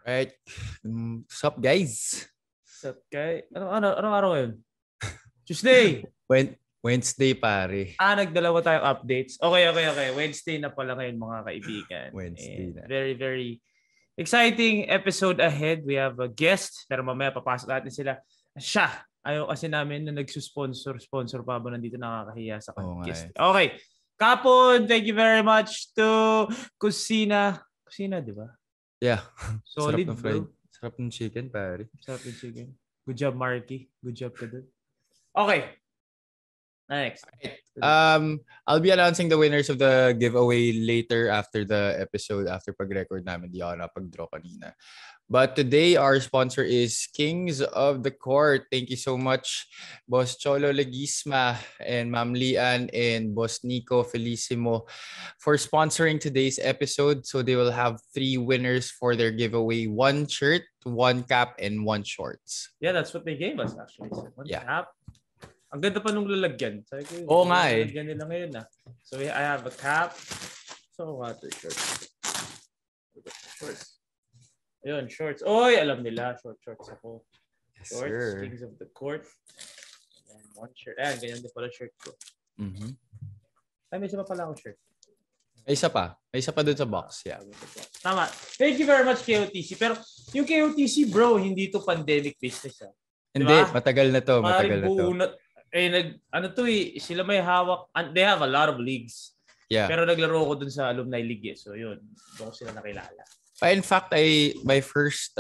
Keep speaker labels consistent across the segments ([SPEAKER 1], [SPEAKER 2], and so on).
[SPEAKER 1] Right. What's up, guys?
[SPEAKER 2] What's up, guy? Anong araw ngayon? Tuesday!
[SPEAKER 1] Wednesday, pare.
[SPEAKER 2] Nagdalawa tayong updates. Okay. Wednesday na pala ngayon, mga kaibigan.
[SPEAKER 1] Wednesday na.
[SPEAKER 2] Very, very exciting episode ahead. We have a guest, pero mamaya papasok natin sila. Siya! Ayaw kasi namin na nagsusponsor pa ba nandito nakakahiya sa guest. Okay. Kapon, thank you very much to Kusina. Kusina, di ba?
[SPEAKER 1] Yeah.
[SPEAKER 2] Solid,
[SPEAKER 1] sarap ng fried. Sarap ng chicken, pare.
[SPEAKER 2] Sarap ng chicken. Good job, Marky. Good job ka dun. Okay. Next.
[SPEAKER 1] I'll be announcing the winners of the giveaway later after the episode, after pag-record namin. Di ako napag-draw kanina. But today, our sponsor is Kings of the Court. Thank you so much, Boss Cholo Legisma and Ma'am Lian and Boss Nico Felicimo for sponsoring today's episode. So they will have 3 winners for their giveaway. 1 shirt, 1 cap, and 1 shorts.
[SPEAKER 2] Yeah, that's what they gave us actually. So, 1 cap. Ang ganda pa nung lalagyan. Sabi ko,
[SPEAKER 1] oo nga eh.
[SPEAKER 2] Lalagyan nila ngayon na. So I have a cap. So what are shorts? Shorts. Ayun, shorts. Oy, alam nila. Shorts ako.
[SPEAKER 1] Yes,
[SPEAKER 2] shorts,
[SPEAKER 1] sir.
[SPEAKER 2] Kings of the Court. And 1 shirt. Ayan, ganyan din pala shirt ko.
[SPEAKER 1] Mm-hmm.
[SPEAKER 2] Ay, may isa pa pala akong shirt.
[SPEAKER 1] May isa pa. May isa pa dun sa box. Yeah.
[SPEAKER 2] Tama. Thank you very much, KOTC. Pero yung KOTC, bro, hindi to pandemic business.
[SPEAKER 1] Hindi, diba? Matagal na to.
[SPEAKER 2] Sila may hawak. They have a lot of leagues.
[SPEAKER 1] Yeah.
[SPEAKER 2] Pero naglaro ko dun sa alumni league. So yun, doon ko sila nakilala.
[SPEAKER 1] In fact, my first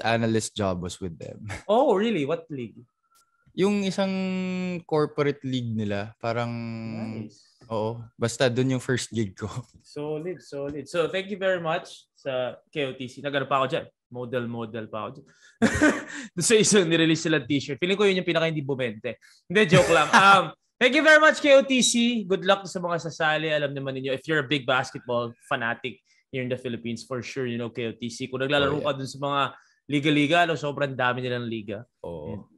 [SPEAKER 1] analyst job was with them.
[SPEAKER 2] Oh, really? What league?
[SPEAKER 1] Yung isang corporate league nila, parang
[SPEAKER 2] nice.
[SPEAKER 1] Oo, basta doon yung first gig ko.
[SPEAKER 2] Solid. So, thank you very much sa KOTC. Nagano pa ako dyan. Model pa ako dyan. Doon sa isang nirelease sila t-shirt. Feeling ko yun yung pinaka hindi bumente. Hindi, joke lang. Thank you very much, KOTC. Good luck sa mga sasali. Alam naman ninyo, if you're a big basketball fanatic here in the Philippines, for sure, you know KOTC. Kung naglalaro ka dun sa mga liga-liga, sobrang dami nilang liga.
[SPEAKER 1] Oh.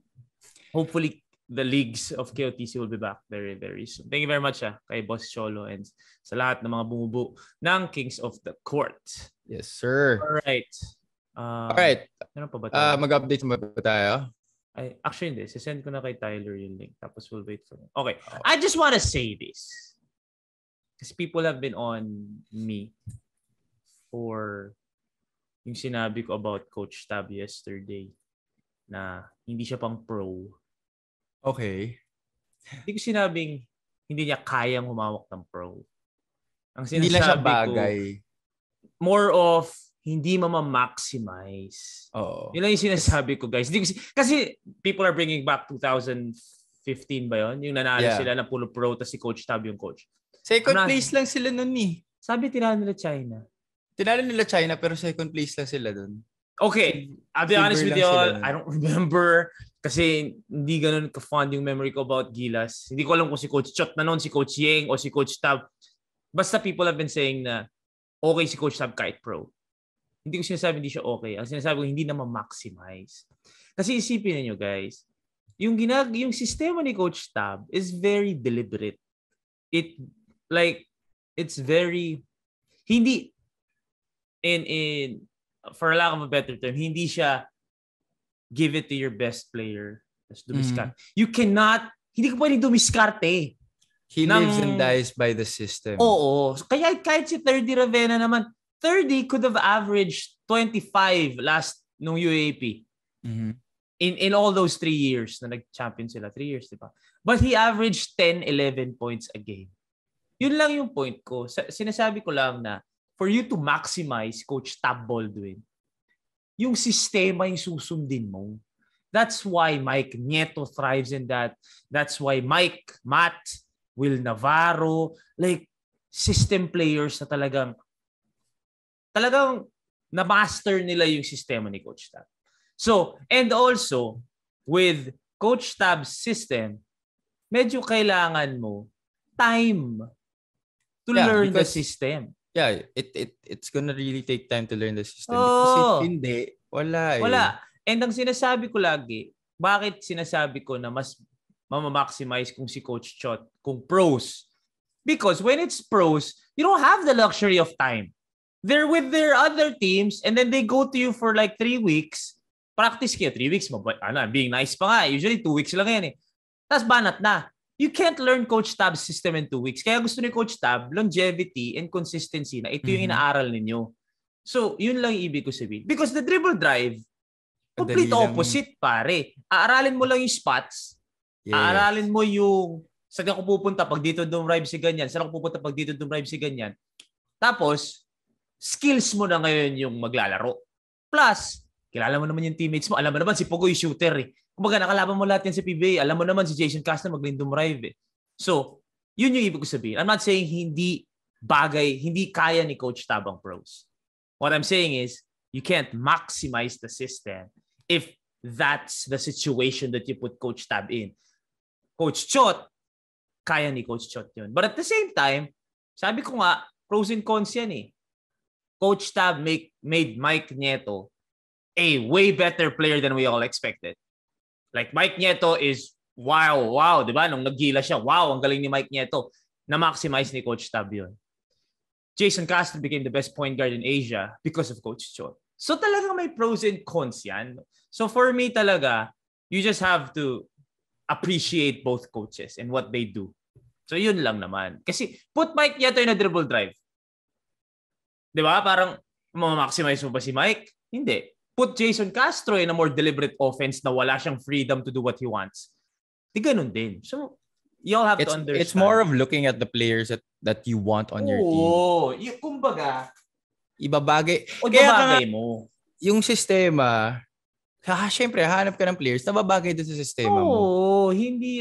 [SPEAKER 2] Hopefully, the leagues of KOTC will be back very, very soon. Thank you very much kay Boss Cholo and sa lahat ng mga bumubuo ng Kings of the Court.
[SPEAKER 1] Yes, sir.
[SPEAKER 2] Alright. Ano pa ba tayo?
[SPEAKER 1] Mag-update mo ba tayo?
[SPEAKER 2] Actually, hindi. Sisend ko na kay Tyler yung link. Tapos we'll wait for him. Okay. I just want to say this. Because people have been on me for yung sinabi ko about Coach Tab yesterday na hindi siya pang pro.
[SPEAKER 1] Okay.
[SPEAKER 2] Hindi ko sinabing hindi niya kayang humawak ng pro. Ang sinasabi
[SPEAKER 1] hindi lang siya bagay.
[SPEAKER 2] More of hindi ma-maximize.
[SPEAKER 1] Oo.
[SPEAKER 2] Yun lang yung sinasabi ko, guys. Kasi people are bringing back 2015 ba yun? Yung nanalo sila na pulo pro tapos si Coach Tab yung coach.
[SPEAKER 1] Second place lang sila nun eh.
[SPEAKER 2] Sabi tinalo nila China.
[SPEAKER 1] Tinalo nila China pero second place lang sila dun.
[SPEAKER 2] Okay. I'll be honest with you all. I don't remember kasi hindi ganun ka-fond yung memory ko about Gilas. Hindi ko alam kung si Coach Chot na noon, si Coach Yeng o si Coach Tab. Basta people have been saying na okay si Coach Tab kahit pro. Hindi ko sinasabi hindi siya okay. Ang sinasabi ko hindi na ma-maximize. Kasi isipin niyo guys, yung sistema ni Coach Tab is very deliberate. It's very hindi in for lack of a better term, hindi siya give it to your best player. Tapos dumiskart. You cannot, hindi ko pwedeng dumiskarte.
[SPEAKER 1] He lives and dies by the system.
[SPEAKER 2] Oo. Kaya kahit si 30 Ravenna naman, 30 could have averaged 25 last nung UAP.
[SPEAKER 1] Mm-hmm.
[SPEAKER 2] In all those 3 years na nag-champion sila. 3 years, di ba? But he averaged 10, 11 points a game. Yun lang yung point ko. Sinasabi ko lang na for you to maximize Coach Tab Baldwin, yung sistema yung susundin mo. That's why Mike Nieto thrives in that. That's why Matt, Will Navarro, like system players na talagang na-master nila yung sistema ni Coach Tab. So, and also, with Coach Tab's system, medyo kailangan mo time to learn the system.
[SPEAKER 1] Yeah, it's gonna really take time to learn the system. Kasi hindi, wala eh.
[SPEAKER 2] Wala. And ang sinasabi ko lagi, bakit sinasabi ko na mas mama-maximize kung si Coach Chot, kung pros? Because when it's pros, you don't have the luxury of time. they're with their other teams and then they go to you for like 3 weeks. Practice kayo 3 weeks. I'm being nice pa nga. Usually 2 weeks lang yan eh. Tapos banat na. You can't learn Coach Tab's system in 2 weeks. Kaya gusto ni Coach Tab, longevity and consistency na ito yung inaaral ninyo. So, yun lang yung ibig ko sabihin. Because the dribble drive, complete opposite, pare. Aaralin mo lang yung spots. Yes. Aaralin mo yung saan ako pupunta pag dito dumrive si ganyan. Saan ako pupunta pag dito dumrive si ganyan. Tapos, skills mo na ngayon yung maglalaro. Plus, kilala mo naman yung teammates mo. Alam mo naman si Pogo yung shooter eh. Kumbaga, nakalaban mo lahat yan sa PBA. Alam mo naman si Jason Castro magaling dumrive eh. So, yun yung ibig ko sabihin. I'm not saying hindi kaya ni Coach Tab ang pros. What I'm saying is, you can't maximize the system if that's the situation that you put Coach Tab in. Coach Chot, kaya ni Coach Chot yun. But at the same time, sabi ko nga, pros and cons yan eh. Coach Tab made Mike Nieto a way better player than we all expected. Like Mike Nieto is wow, di ba? Nung naggila siya, wow, ang galing ni Mike Nieto. Na-maximize ni Coach Tab yun. Jason Castro became the best point guard in Asia because of Coach Chot. So talagang may pros and cons yan. So for me talaga, you just have to appreciate both coaches and what they do. So yun lang naman. Kasi put Mike Nieto in a dribble drive. Di ba? Parang ma-maximize mo ba si Mike? Hindi. Put Jason Castro in a more deliberate offense na wala siyang freedom to do what he wants. Di ganun din. So you all have to understand.
[SPEAKER 1] It's more of looking at the players that you want on your team.
[SPEAKER 2] Oo. Kumbaga,
[SPEAKER 1] ibabagay.
[SPEAKER 2] Ibabagay mo.
[SPEAKER 1] Yung sistema, syempre, hanap ka ng players na babagay doon sa sistema mo.
[SPEAKER 2] Oo. Hindi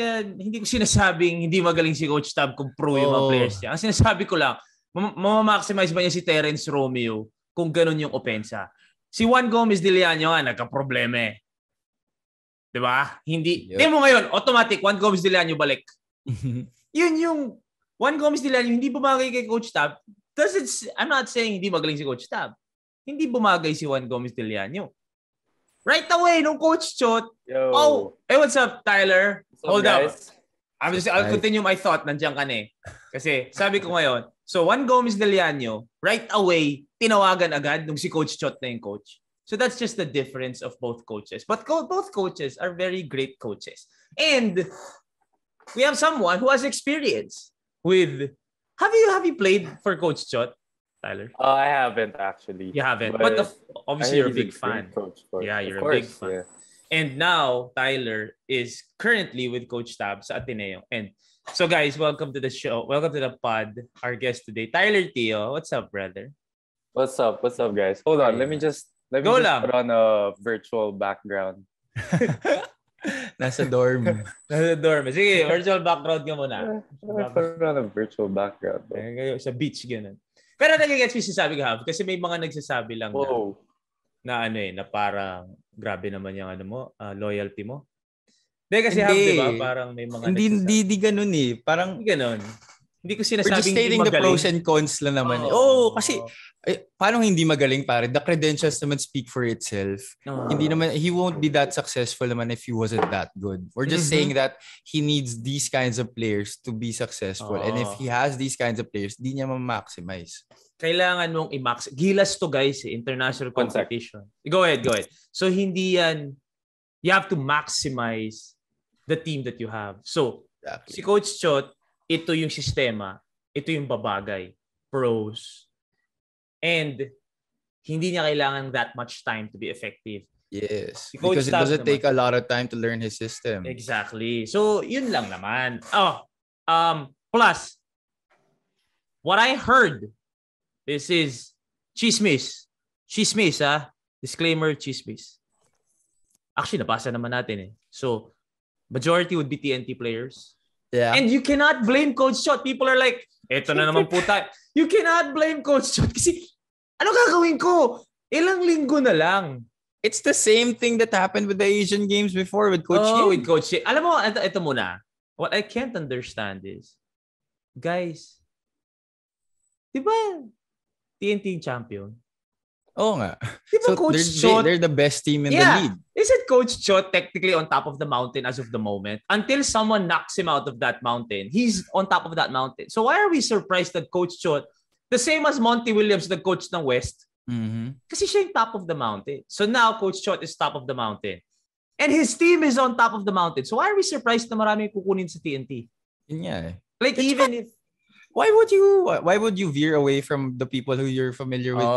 [SPEAKER 2] ko sinasabing hindi magaling si Coach Tab kung pro yung mga players niya. Ang sinasabi ko lang, maximize ba niya si Terence Romeo kung ganun yung opensa? Si Juan Gomez de Leano nga, nagka-problema eh. Diba? Hindi. Yep. Mo ngayon, automatic, Juan Gomez de Leano balik. Yun yung Juan Gomez de Leano, hindi bumagay kay Coach Tab. I'm not saying hindi magaling si Coach Tab. Hindi bumagay si Juan Gomez de Leano. Right away, nung Coach Chot, hey, what's up, Tyler? Hold up. I'll continue my thought. Nandiyan ka na eh. Kasi sabi ko ngayon, so Juan Gomez de Leano, right away, tinawagan agad nung si Coach Chot na yung coach. So that's just the difference of both coaches. But both coaches are very great coaches. And we have someone who has experience with... Have you played for Coach Chot, Tyler?
[SPEAKER 3] I haven't actually.
[SPEAKER 2] You haven't, but obviously you're a big fan. Yeah, you're a big fan. Yeah. And now Tyler is currently with Coach Tab sa Ateneo. And so guys, welcome to the show. Welcome to the pod. Our guest today, Tyler Teo. What's up, brother?
[SPEAKER 3] What's up, guys? Hold on, let me just put on a virtual background.
[SPEAKER 1] Nasa dorm.
[SPEAKER 2] Sige, virtual background ka muna.
[SPEAKER 3] Put on a virtual background.
[SPEAKER 2] Sa beach, gano'n. Pero nagigets ko sasabi ka, kasi may mga nagsasabi lang na na parang grabe naman yung loyalty mo. Kasi diba, parang may mga
[SPEAKER 1] hindi ganun eh. Parang
[SPEAKER 2] hindi ganun. Hindi ko sinasabing
[SPEAKER 1] we're just stating the pros and cons lang naman. Kasi paano hindi magaling pare? The credentials naman speak for itself. Hindi naman, he won't be that successful naman if he wasn't that good. We're just saying that he needs these kinds of players to be successful. And if he has these kinds of players, di niya ma-maximize.
[SPEAKER 2] Kailangan mong i-max. Gilas to guys, international competition. Go ahead. So hindi yan, you have to maximize the team that you have. So, si Coach Chot, ito yung sistema, ito yung babagay, pros. And hindi niya kailangan that much time to be effective.
[SPEAKER 1] Yes, because it doesn't take a lot of time to learn his system.
[SPEAKER 2] Exactly. So, yun lang naman. Plus, what I heard, this is chismis. Chismis, Disclaimer, chismis. Actually, nabasa naman natin eh. So, majority would be TNT players.
[SPEAKER 1] Yeah.
[SPEAKER 2] And you cannot blame Coach Chot. People are like, eto na naman po tayo. You cannot blame Coach Chot kasi ano gagawin ko? Ilang linggo na lang.
[SPEAKER 1] It's the same thing that happened with the Asian Games before with Coach Yim.
[SPEAKER 2] With Coach Yim. Alam mo, ito muna. What I can't understand is, guys, di ba TNT champion?
[SPEAKER 1] Oo nga.
[SPEAKER 2] Diba
[SPEAKER 1] so
[SPEAKER 2] Coach Chot,
[SPEAKER 1] they're the best team in the league.
[SPEAKER 2] Isn't Coach Chot technically on top of the mountain as of the moment? Until someone knocks him out of that mountain, he's on top of that mountain. So why are we surprised that Coach Chot The same as Monty Williams, the coach ng West.
[SPEAKER 1] Mm-hmm.
[SPEAKER 2] Kasi siya yung top of the mountain. So now, Coach Chot is top of the mountain. And his team is on top of the mountain. So why are we surprised na marami kukunin sa TNT?
[SPEAKER 1] Yun nga eh.
[SPEAKER 2] Like, even if...
[SPEAKER 1] Why would you veer away from the people who you're familiar with,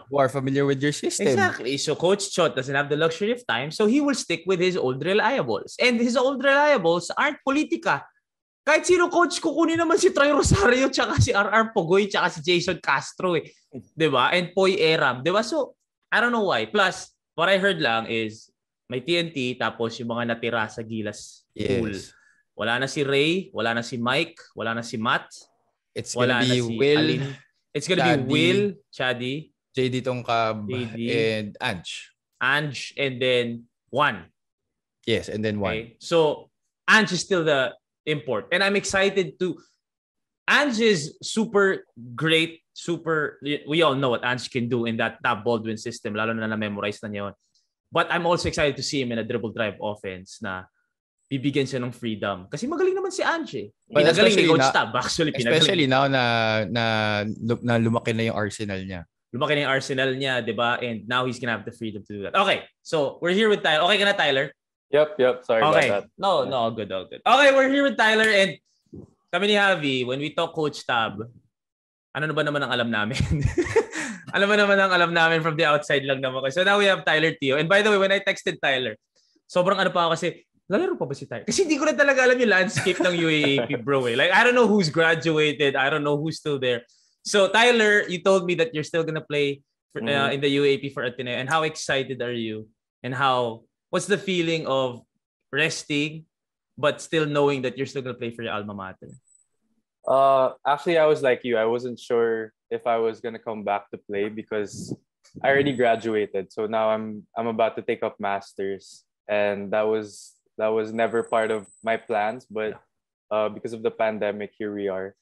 [SPEAKER 1] who are familiar with your system?
[SPEAKER 2] Exactly. So Coach Chot doesn't have the luxury of time, so he will stick with his old reliables. And his old reliables aren't politika. Kahit sino coach, kukunin naman si Troy Rosario, tsaka si R.R. Pogoy, tsaka si Jason Castro eh. Diba? And Poy Eram. Diba? So, I don't know why. Plus, what I heard lang is may TNT tapos yung mga natira sa Gilas pool. Wala na si Ray, wala na si Mike, wala na si Matt.
[SPEAKER 1] It's gonna be si Will.
[SPEAKER 2] It's gonna be Will, Chadi,
[SPEAKER 1] JD Tongkab, and Ange.
[SPEAKER 2] Ange, and then Juan.
[SPEAKER 1] Yes, and then Juan.
[SPEAKER 2] Okay? So, Ange is still the import. And I'm excited to... Ange is super great, we all know what Ange can do in that Tab Baldwin system, lalo na na-memorize na niya yun. But I'm also excited to see him in a dribble drive offense na bibigyan siya ng freedom. Kasi magaling naman si Ange. Pinagaling ni Coach Tab, actually.
[SPEAKER 1] Especially now na lumaki na yung arsenal niya.
[SPEAKER 2] Lumaki na yung arsenal niya, di ba? And now he's gonna have the freedom to do that. Okay, so we're here with Tyler. Okay ka na, Tyler?
[SPEAKER 3] Yep. Sorry about that.
[SPEAKER 2] No, all good. Okay, we're here with Tyler and kami ni Javi, when we talk Coach Tab, ano na ba naman ang alam namin? alam namin from the outside lang naman. So now we have Tyler Teo. And by the way, when I texted Tyler, sobrang ano pa ako kasi, lalaro pa ba si Tyler? Kasi hindi ko na talaga alam yung landscape ng UAAP, bro. Like, I don't know who's graduated. I don't know who's still there. So, Tyler, you told me that you're still gonna play in the UAAP for Ateneo. And how excited are you? And what's the feeling of resting, but still knowing that you're still gonna play for your alma mater?
[SPEAKER 3] Actually, I was like you. I wasn't sure if I was gonna come back to play because I already graduated. So now I'm about to take up masters, and that was never part of my plans. But because of the pandemic, here we are.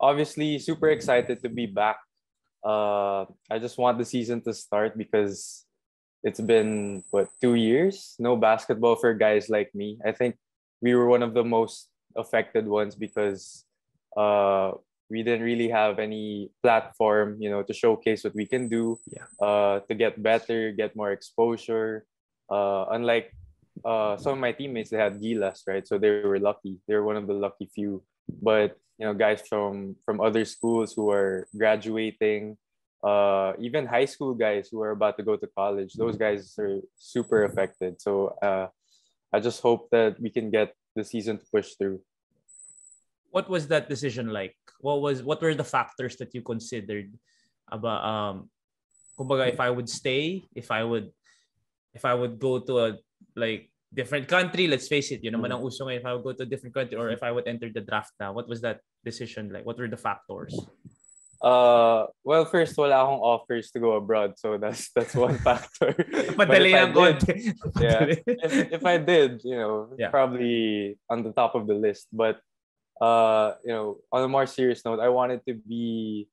[SPEAKER 3] Obviously, super excited to be back. I just want the season to start because it's been 2 years, no basketball for guys like me. I think we were one of the most affected ones because we didn't really have any platform, to showcase what we can do, to get better, get more exposure. Unlike some of my teammates, they had Gilas, right? So they were lucky. They were one of the lucky few. But guys from other schools who are graduating, even high school guys who are about to go to college, those guys are super affected. So I just hope that we can get the season to push through.
[SPEAKER 2] What was that decision like? What were the factors that you considered about kumbaga, if I would stay, if I would go to a different country, let's face it, yun naman ang uso ngayon, if I would go to a different country or if I would enter the draft now, what was that decision like? What were the factors?
[SPEAKER 3] Well, first, wala akong offers to go abroad, so that's one factor.
[SPEAKER 2] Madali ang konti.
[SPEAKER 3] Yeah, if I did, probably on the top of the list. But on a more serious note, I wanted to be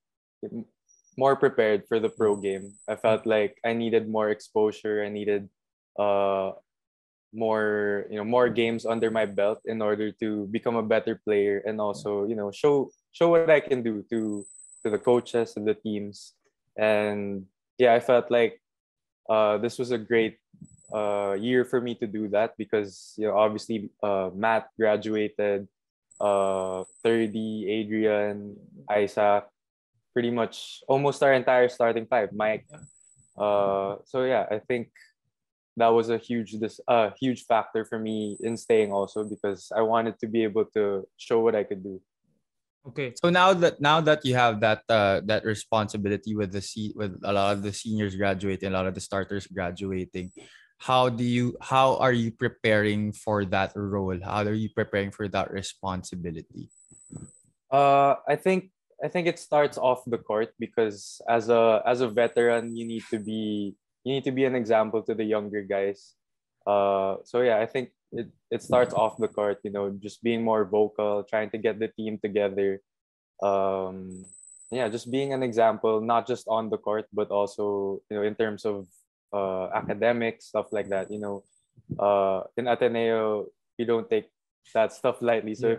[SPEAKER 3] more prepared for the pro game. I felt like I needed more exposure. I needed more games under my belt in order to become a better player and also show what I can do to the coaches and the teams. And yeah, I felt like this was a great year for me to do that because obviously Matt graduated, 30, Adrian, Isaac, pretty much almost our entire starting five, Mike. So yeah, I think that was a huge factor for me in staying also because I wanted to be able to show what I could do.
[SPEAKER 1] Okay. So now that you have that responsibility with a lot of the seniors graduating, a lot of the starters graduating, how are you preparing for that role? How are you preparing for that responsibility?
[SPEAKER 3] I think it starts off the court because as a veteran, you need to be an example to the younger guys. So yeah, I think it starts off the court, just being more vocal, trying to get the team together. Just being an example, not just on the court, but also, in terms of academics, stuff like that. In Ateneo, you don't take that stuff lightly. So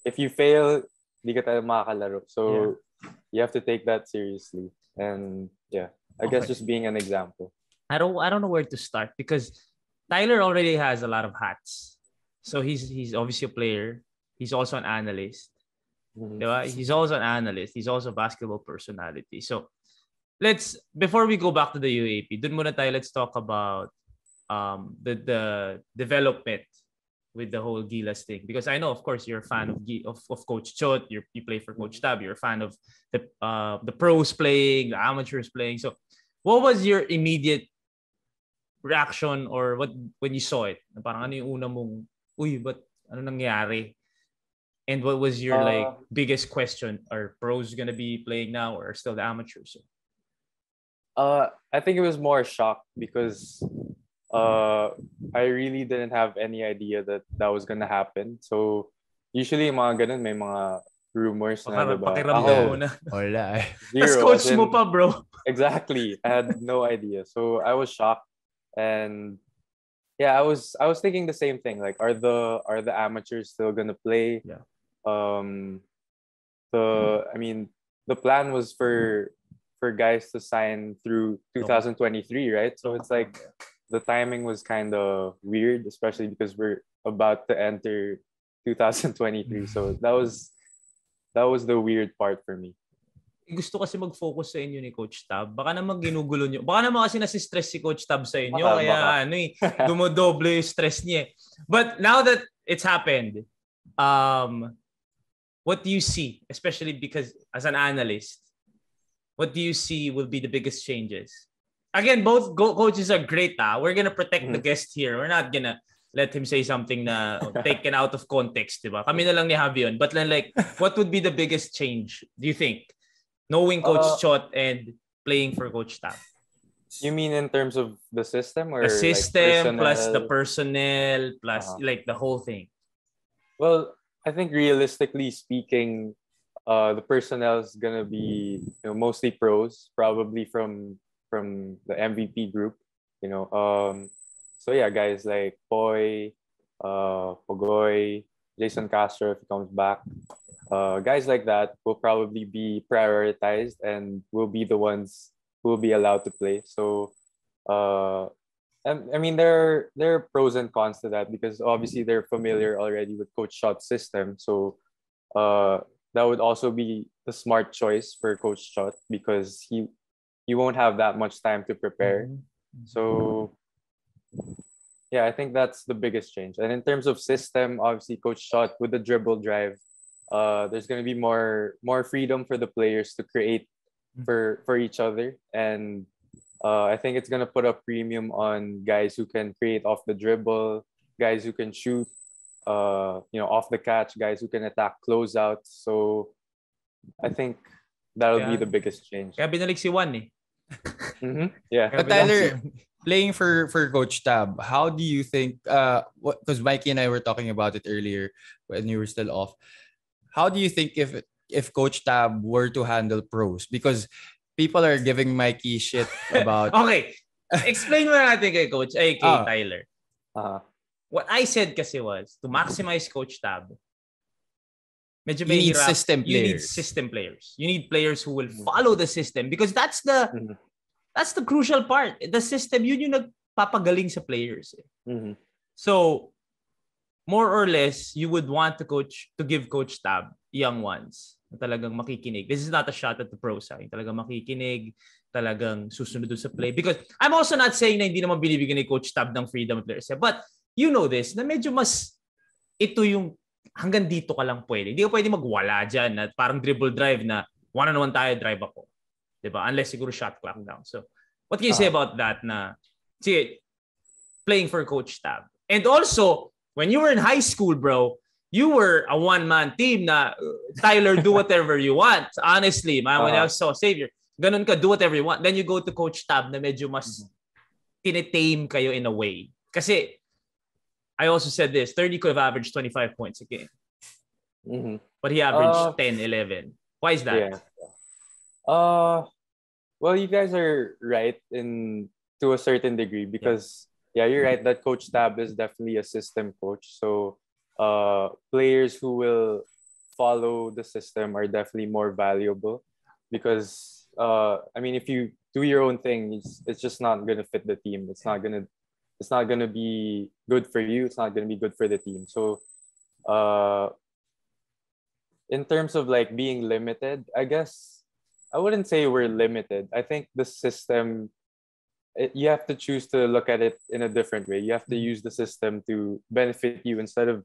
[SPEAKER 3] if you fail, di ka tayo makakalaro. So you have to take that seriously. And yeah, I guess just being an example.
[SPEAKER 2] I don't know where to start because Tyler already has a lot of hats. So he's obviously a player. He's also an analyst. Diba? He's also an analyst. He's also a basketball personality. So before we go back to the UAP, dun muna tayo, let's talk about the development with the whole Gilas thing, because I know, of course, you're a fan of Coach Chot. You play for Coach Tab. You're a fan of the pros playing, the amateurs playing. So, what was your immediate reaction or what when you saw it? Parang ano yung una mong, uy, but ano nangyari? And what was your biggest question? Are pros gonna be playing now or still the amateurs?
[SPEAKER 3] I think it was more shock because I really didn't have any idea that was gonna happen. So usually mga ganun may mga rumors na, diba?
[SPEAKER 2] Pakiramdam mo na.
[SPEAKER 1] Wala eh.
[SPEAKER 2] Tas coach mo pa, bro.
[SPEAKER 3] Exactly. I had no idea. So I was shocked. And yeah, I was thinking the same thing. Like, are the amateurs still gonna play?
[SPEAKER 2] Yeah.
[SPEAKER 3] The plan was for guys to sign through 2023, right? So it's like the timing was kind of weird, especially because we're about to enter 2023. So that was the weird part for me.
[SPEAKER 2] Gusto kasi mag-focus sa inyo ni Coach Tab. Baka naman ginugulo nyo. Baka naman kasi nasi-stress si Coach Tab sa inyo. Kaya dumodoble yung stress niya. But now that it's happened, what do you see? Especially because as an analyst, what do you see will be the biggest changes? Again, both coaches are great. We're gonna protect the guest here. We're not gonna let him say something na taken out of context, diba? Kami na lang ni Javi yun. But then, like, what would be the biggest change, do you think? Knowing Coach Chot and playing for Coach Tab.
[SPEAKER 3] You mean in terms of the system or
[SPEAKER 2] the system
[SPEAKER 3] like
[SPEAKER 2] plus the personnel plus like the whole thing?
[SPEAKER 3] Well, I think realistically speaking, the personnel is gonna be mostly pros, probably from the MVP group. So yeah, guys like Poy, Pogoy, Jason Castro if he comes back. Guys like that will probably be prioritized and will be the ones who will be allowed to play. So, and I mean, there are pros and cons to that because obviously they're familiar already with Coach Shot's system. So, that would also be the smart choice for Coach Shot because he won't have that much time to prepare. So, yeah, I think that's the biggest change. And in terms of system, obviously Coach Shot with the dribble drive. There's going to be more freedom for the players to create for each other, and I think it's going to put a premium on guys who can create off the dribble, guys who can shoot, off the catch, guys who can attack closeouts. So I think that'll be the biggest change.
[SPEAKER 2] Kaya binalik si Juan eh.
[SPEAKER 3] Yeah.
[SPEAKER 1] But Tyler, playing for Coach Tab, how do you think? Because Mikey and I were talking about it earlier when you were still off. How do you think if Coach Tab were to handle pros? Because people are giving Mikey shit about...
[SPEAKER 2] Okay. Explain mo natin kay Coach, kay Tyler. What I said kasi was, to maximize Coach Tab, medyo
[SPEAKER 1] you need system players.
[SPEAKER 2] You need system players. You need players who will follow the system because that's the crucial part. The system, yun yung nagpapagaling sa players. So, more or less, you would want to give Coach Tab young ones na talagang makikinig. This is not a shot at the pros. Talagang makikinig, talagang susunod sa play. Because I'm also not saying na hindi naman binibigyan ni Coach Tab ng freedom of players. But you know this, na medyo mas ito yung hanggang dito ka lang pwede. Hindi ka pwede magwala dyan na parang dribble drive na one-on-one tayo, drive ako. Diba? Unless siguro shot clock down. So, what can you say about that na sige, playing for Coach Tab? And also, when you were in high school, bro, you were a one-man team na Tyler, do whatever you want. Honestly, man, when I saw Xavier, ganun ka, do whatever you want. Then you go to Coach Tab na medyo mas tinitame kayo in a way. Kasi, I also said this, 30 could have averaged 25 points a game. But he averaged 10, 11. Why is that?
[SPEAKER 3] Yeah. Well, you guys are right to a certain degree because yeah, you're right that Coach Tab is definitely a system coach. So players who will follow the system are definitely more valuable. because I mean, if you do your own thing, it's just not gonna fit the team. It's not gonna be good for you. It's not gonna be good for the team. So in terms of like being limited, I guess I wouldn't say we're limited. I think the system, you have to choose to look at it in a different way. You have to use the system to benefit you instead of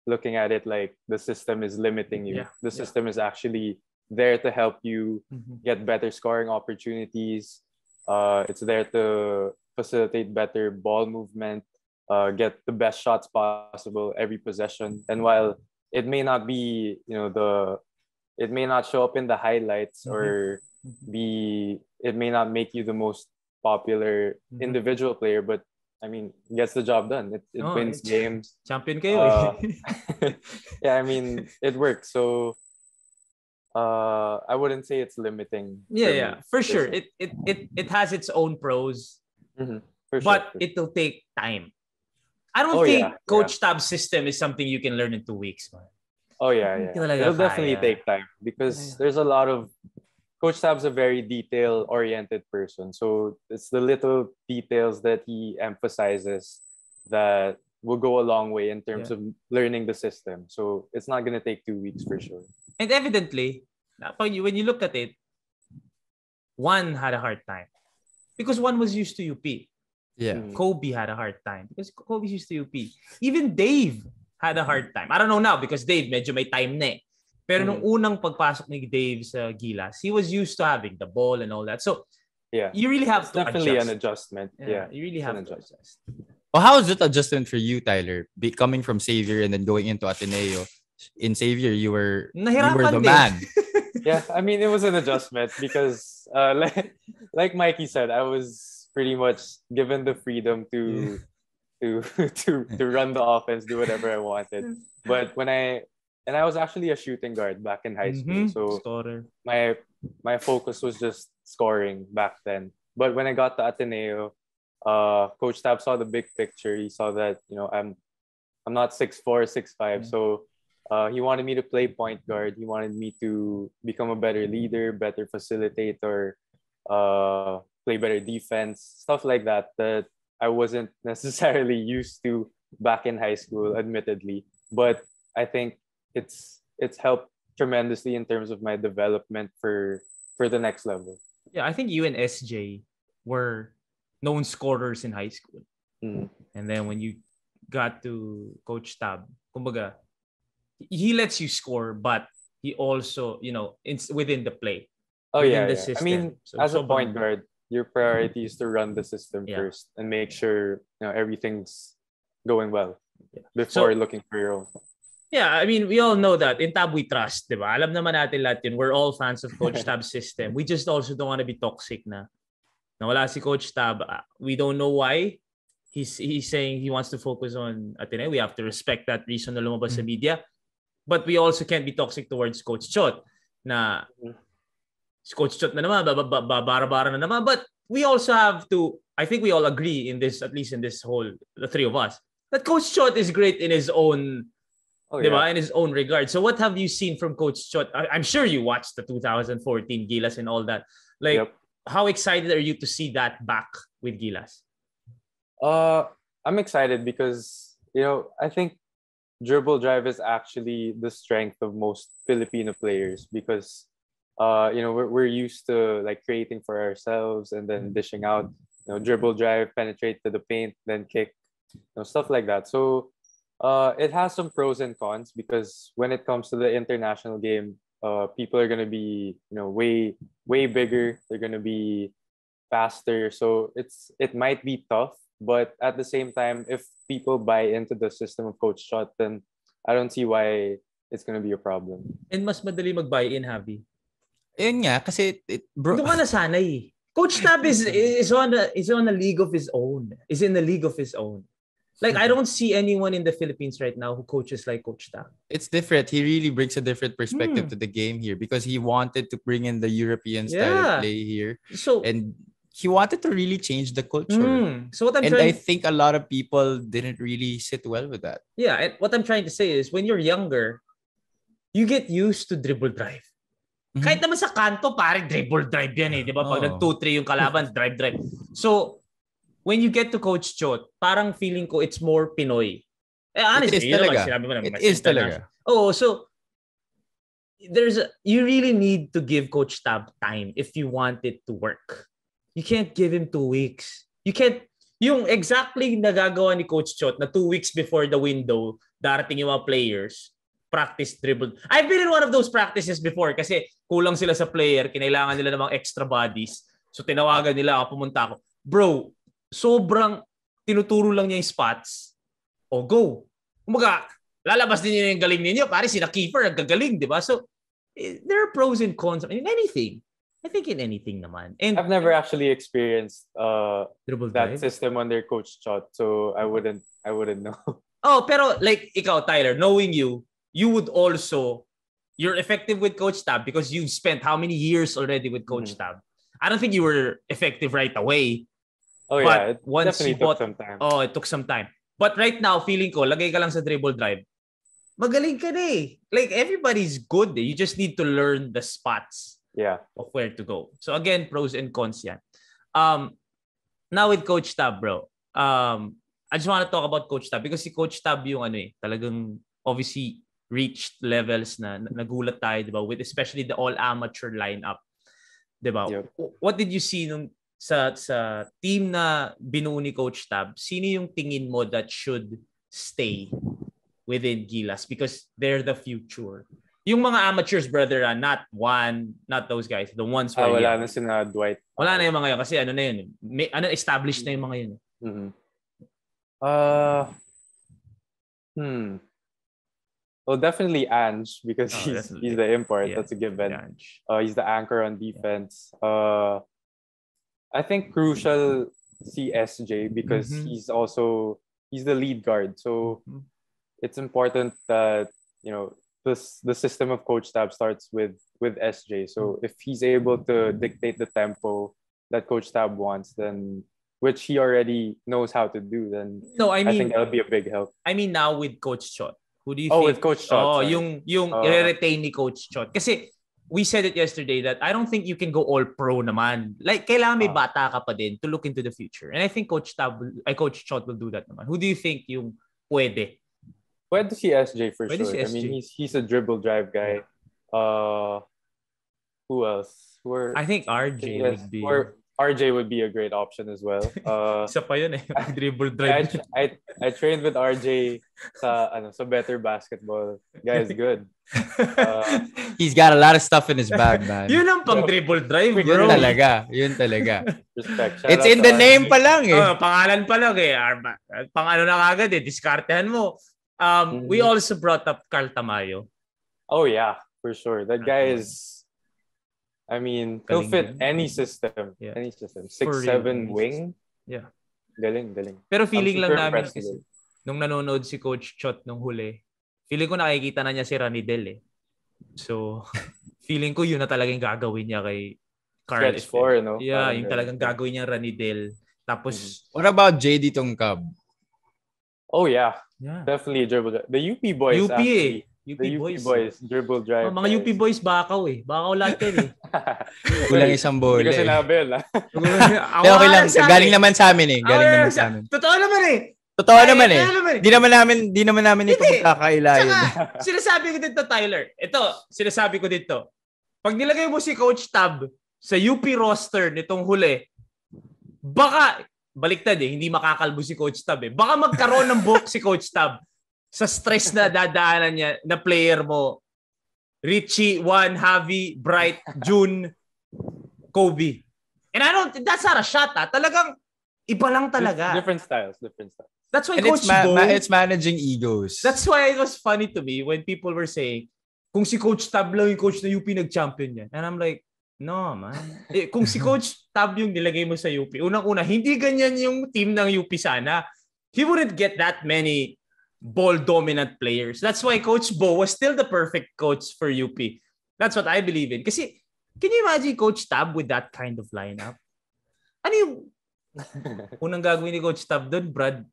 [SPEAKER 3] looking at it like the system is limiting you. The system is actually there to help you get better scoring opportunities. It's there to facilitate better ball movement, get the best shots possible every possession. And while it may not be, it may not show up in the highlights or it may not make you the most popular individual player, but I mean, gets the job done. It wins games.
[SPEAKER 2] Champion kayo
[SPEAKER 3] yeah, I mean, it works. So I wouldn't say it's limiting.
[SPEAKER 2] For sure. It has its own pros, but it will take time. I don't think Coach Tab's system is something you can learn in 2 weeks, man.
[SPEAKER 3] Oh yeah. It'll definitely take time because there's a lot of Coach Tab's a very detail-oriented person. So it's the little details that he emphasizes that will go a long way in terms of learning the system. So it's not going to take 2 weeks for sure.
[SPEAKER 2] And evidently, when you look at it, Juan had a hard time because Juan was used to UP.
[SPEAKER 1] Yeah.
[SPEAKER 2] Kobe had a hard time because Kobe's used to UP. Even Dave had a hard time. I don't know now because Dave medyo may time na eh. Pero nung unang pagpasok ni Dave sa Gilas, he was used to having the ball and all that. So, you really have to
[SPEAKER 3] definitely
[SPEAKER 2] adjust.
[SPEAKER 3] an adjustment. Yeah,
[SPEAKER 2] you really have to adjust.
[SPEAKER 1] Well, how is it adjustment for you, Tyler? Coming from Xavier and then going into Ateneo. In Xavier, you were the man.
[SPEAKER 3] Yeah, I mean, it was an adjustment because, like Mikey said, I was pretty much given the freedom to run the offense, do whatever I wanted. But I was actually a shooting guard back in high school, so
[SPEAKER 2] Scorer.
[SPEAKER 3] my focus was just scoring back then. But when I got to Ateneo, Coach Tab saw the big picture. He saw that I'm not 6'4", 6'5", so he wanted me to play point guard. He wanted me to become a better leader, better facilitator, play better defense, stuff like that I wasn't necessarily used to back in high school, admittedly. But I think it's helped tremendously in terms of my development for the next level.
[SPEAKER 2] Yeah, I think you and SJ were known scorers in high school. And then when you got to Coach Tab, kumbaga, he lets you score, but he also, it's within the play.
[SPEAKER 3] Oh,
[SPEAKER 2] within
[SPEAKER 3] yeah.
[SPEAKER 2] the system.
[SPEAKER 3] I mean, as a point guard, your priority is to run the system first and make sure everything's going well before looking for your own.
[SPEAKER 2] Yeah, I mean, we all know that in Tab we trust, di ba? Alam naman natin lahat yun. We're all fans of Coach Tab's system. We just also don't want to be toxic na wala si Coach Tab. We don't know why. He's saying he wants to focus on Ateneo. We have to respect that reason na lumabas sa media. But we also can't be toxic towards Coach Chot na Coach Chot na naman, bara-bara na naman. But we also have to, I think we all agree in this, at least in this whole, the three of us, that Coach Chot is great in his own, in his own regard. So what have you seen from Coach Chot? I'm sure you watched the 2014 Gilas and all that. Like, how excited are you to see that back with Gilas?
[SPEAKER 3] I'm excited because, I think dribble drive is actually the strength of most Filipino players because, we're used to like creating for ourselves and then dishing out, dribble drive, penetrate to the paint, then kick, stuff like that. So it has some pros and cons because when it comes to the international game, people are going to be, way, way bigger. They're going to be faster. So it might be tough. But at the same time, if people buy into the system of Coach Shot, then I don't see why it's going to be a problem.
[SPEAKER 2] And mas madali mag-buy-in, Javi.
[SPEAKER 1] Yun nga, kasi bro.
[SPEAKER 2] Doon ka nasanay. Coach Tab is on a league of his own. Is in a league of his own. Like, I don't see anyone in the Philippines right now who coaches like Coach Tab.
[SPEAKER 1] It's different. He really brings a different perspective to the game here because he wanted to bring in the European style of play here. And he wanted to really change the culture.
[SPEAKER 2] So what
[SPEAKER 1] I think a lot of people didn't really sit well with that.
[SPEAKER 2] Yeah, and what I'm trying to say is when you're younger, you get used to dribble drive. Kahit naman sa kanto, pare, dribble drive yan eh. Di ba? Pag nag-2-3 yung kalaban, drive. So, when you get to Coach Chot, parang feeling ko it's more Pinoy. Honestly,
[SPEAKER 1] it is talaga.
[SPEAKER 2] Sinabi mo naman,
[SPEAKER 1] it is talaga.
[SPEAKER 2] So, you really need to give Coach Tab time if you want it to work. You can't give him 2 weeks. You can't, yung exactly nagagawa ni Coach Chot na 2 weeks before the window, darating yung mga players, practice dribble. I've been in one of those practices before kasi kulang sila sa player, kinailangan nila ng mga extra bodies. So tinawagan nila ako, pumunta ako. Bro, sobrang tinuturo lang niya yung spots. O go. Kumaga, lalabas din niyo yung galing ninyo. Pare, sina Kiefer, nagkagaling, di ba? So, there are pros and cons in anything. I think in anything naman. And
[SPEAKER 3] I've never actually experienced
[SPEAKER 2] dribble
[SPEAKER 3] that
[SPEAKER 2] drive
[SPEAKER 3] system under Coach Chot, so I wouldn't know.
[SPEAKER 2] Oh, pero like ikaw, Tyler, knowing you would also, you're effective with Coach Tab because you've spent how many years already with Coach Tab? I don't think you were effective right away.
[SPEAKER 3] Oh
[SPEAKER 2] but
[SPEAKER 3] yeah, it
[SPEAKER 2] once
[SPEAKER 3] definitely
[SPEAKER 2] you bought,
[SPEAKER 3] took some time.
[SPEAKER 2] Oh, it took some time. But right now, feeling ko, lagay ka lang sa dribble drive. Magaling ka na eh. Like everybody's good eh. You just need to learn the spots of where to go. So again, pros and cons yan. Now with Coach Tab, bro. I just want to talk about Coach Tab because si Coach Tab yung talagang obviously reached levels na nagulat tayo, di ba? With especially the all-amateur lineup. Di ba?
[SPEAKER 3] Yep.
[SPEAKER 2] What did you see nung sa team na binuo ni Coach Tab? Sino yung tingin mo that should stay within Gilas because they're the future? Yung mga amateurs, brother, not those guys. The ones where
[SPEAKER 3] wala na sina Dwight.
[SPEAKER 2] Wala na yung mga yun kasi na yun. Established na yung mga yun.
[SPEAKER 3] Well, definitely Ange because he's the import.
[SPEAKER 2] Yeah.
[SPEAKER 3] That's a given. He's the anchor on defense. I think crucial CSJ because he's the lead guard. So it's important that the system of Coach Tab starts with SJ. So if he's able to dictate the tempo that Coach Tab wants, then which he already knows how to do, then I think that'll be a big help.
[SPEAKER 2] I mean now with Coach Chot. Who do you think?
[SPEAKER 3] With Coach Chot.
[SPEAKER 2] Yung i-retain ni Coach Chot. Kasi we said it yesterday that I don't think you can go all pro naman. Like kailangan may bata ka pa din to look into the future. And I think Coach Chot will do that naman. Who do you think yung pwede?
[SPEAKER 3] Pwede si SJ for
[SPEAKER 2] Pwede
[SPEAKER 3] sure.
[SPEAKER 2] Si SJ.
[SPEAKER 3] I mean, he's a dribble drive guy. Who else?
[SPEAKER 2] I think RJ would be.
[SPEAKER 3] Or RJ would be a great option as well.
[SPEAKER 2] Isa pa yun eh. Dribble drive.
[SPEAKER 3] I trained with RJ sa Better Basketball. Guy is good.
[SPEAKER 1] He's got a lot of stuff in his bag, man.
[SPEAKER 2] Yun ang pang dribble drive, bro.
[SPEAKER 1] Yun talaga.
[SPEAKER 3] Respect.
[SPEAKER 1] It's in the name pa lang eh.
[SPEAKER 2] Pangalan pa lang eh. Pang ano na kagad eh. Diskartehan mo. We also brought up Carl Tamayo.
[SPEAKER 3] Oh yeah, for sure. That guy is, I mean, he'll fit any system.
[SPEAKER 2] Yeah.
[SPEAKER 3] Any system. 6'7" wing.
[SPEAKER 2] Yeah.
[SPEAKER 3] Galing.
[SPEAKER 2] Pero feeling lang namin kasi, nung nanonood si Coach Chot nung huli, feeling ko nakikita na niya si Ranidel eh. So, feeling ko yun na talagang gagawin niya kay Carl.
[SPEAKER 3] Stretch 4, no?
[SPEAKER 2] Yeah, yung talagang gagawin niya Ranidel. Tapos,
[SPEAKER 1] what about JD Tongkab?
[SPEAKER 3] Oh yeah. Definitely a dribble. The UP boys
[SPEAKER 2] UP
[SPEAKER 3] actually.
[SPEAKER 2] UP
[SPEAKER 3] The
[SPEAKER 2] boys.
[SPEAKER 3] UP boys dribble drive.
[SPEAKER 2] Mga UP boys bakaw eh. Bakaw lahat yan eh.
[SPEAKER 1] Kulang isang bola.
[SPEAKER 3] Hindi ko sinabi yun.
[SPEAKER 1] Pero okay lang. Galing naman sa amin eh. Galing naman sa amin.
[SPEAKER 2] Totoo naman eh.
[SPEAKER 1] Totoo naman eh. Di naman namin ipagkakailayan.
[SPEAKER 2] Sinasabi ko dito, Tyler. Ito, sinasabi ko dito. Pag nilagay mo si Coach Tab sa UP roster nitong huli, baka, baliktad eh, hindi makakalbo si Coach Tab eh. Baka magkaroon ng book si Coach Tab sa stress na dadaanan niya na player mo. Richie, Juan, Javi, Bright, June, Kobe. And that's not a shot ah. Talagang iba lang talaga.
[SPEAKER 3] Different styles.
[SPEAKER 2] That's why
[SPEAKER 1] and
[SPEAKER 2] Coach Bo,
[SPEAKER 1] it's managing egos.
[SPEAKER 2] That's why it was funny to me when people were saying, kung si Coach Tab lang yung coach na UP nag-champion yan. And I'm like, no, man. Kung si Coach Tab yung nilagay mo sa UP, unang-una, hindi ganyan yung team ng UP sana. He wouldn't get that many ball-dominant players. That's why Coach Bo was still the perfect coach for UP. That's what I believe in. Kasi, can you imagine Coach Tab with that kind of lineup? Ano yung unang gagawin ni Coach Tab doon, Brad?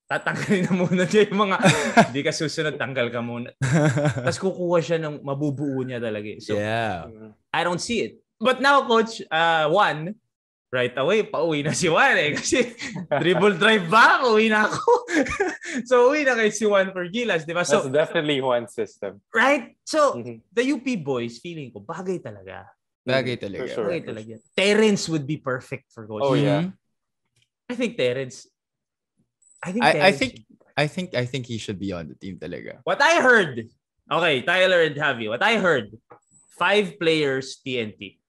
[SPEAKER 2] tatanggalin na muna niya yung mga hindi ka susunod, tanggal ka muna. Tapos kukuha siya ng mabubuo niya talaga. So, I don't see it. But now, Coach, Juan, right away, pauwi na si Juan eh. Kasi dribble drive back, uwi na ako. So, uwi na kay si Juan for Gilas, di ba? So,
[SPEAKER 3] that's definitely Juan's system.
[SPEAKER 2] Right? So, the UP boys, feeling ko, bagay talaga.
[SPEAKER 1] Bagay talaga.
[SPEAKER 3] Sure.
[SPEAKER 2] Bagay talaga. Terrence would be perfect for Coach.
[SPEAKER 3] Oh, yeah.
[SPEAKER 2] I think Terrence.
[SPEAKER 1] I think he should be on the team talaga.
[SPEAKER 2] What I heard, okay, Tyler and Javi, what I heard, 5 players TNT.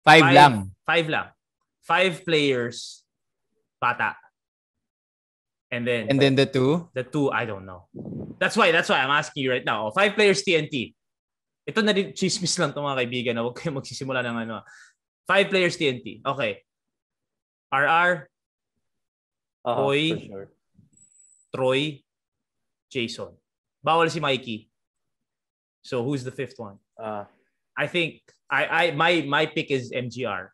[SPEAKER 1] 5 lang.
[SPEAKER 2] 5 lang. 5 players Bata. And then
[SPEAKER 1] the 2?
[SPEAKER 2] The 2, I don't know. That's why I'm asking you right now. 5 players TNT. Ito na din, chismis lang ito mga kaibigan na huwag kayo magsisimula ng ano. 5 players TNT. Okay. RR, Hoy,
[SPEAKER 3] sure.
[SPEAKER 2] Troy, Jason. Bawal si Mikey. So who's the 5th one? I think my pick is MGR.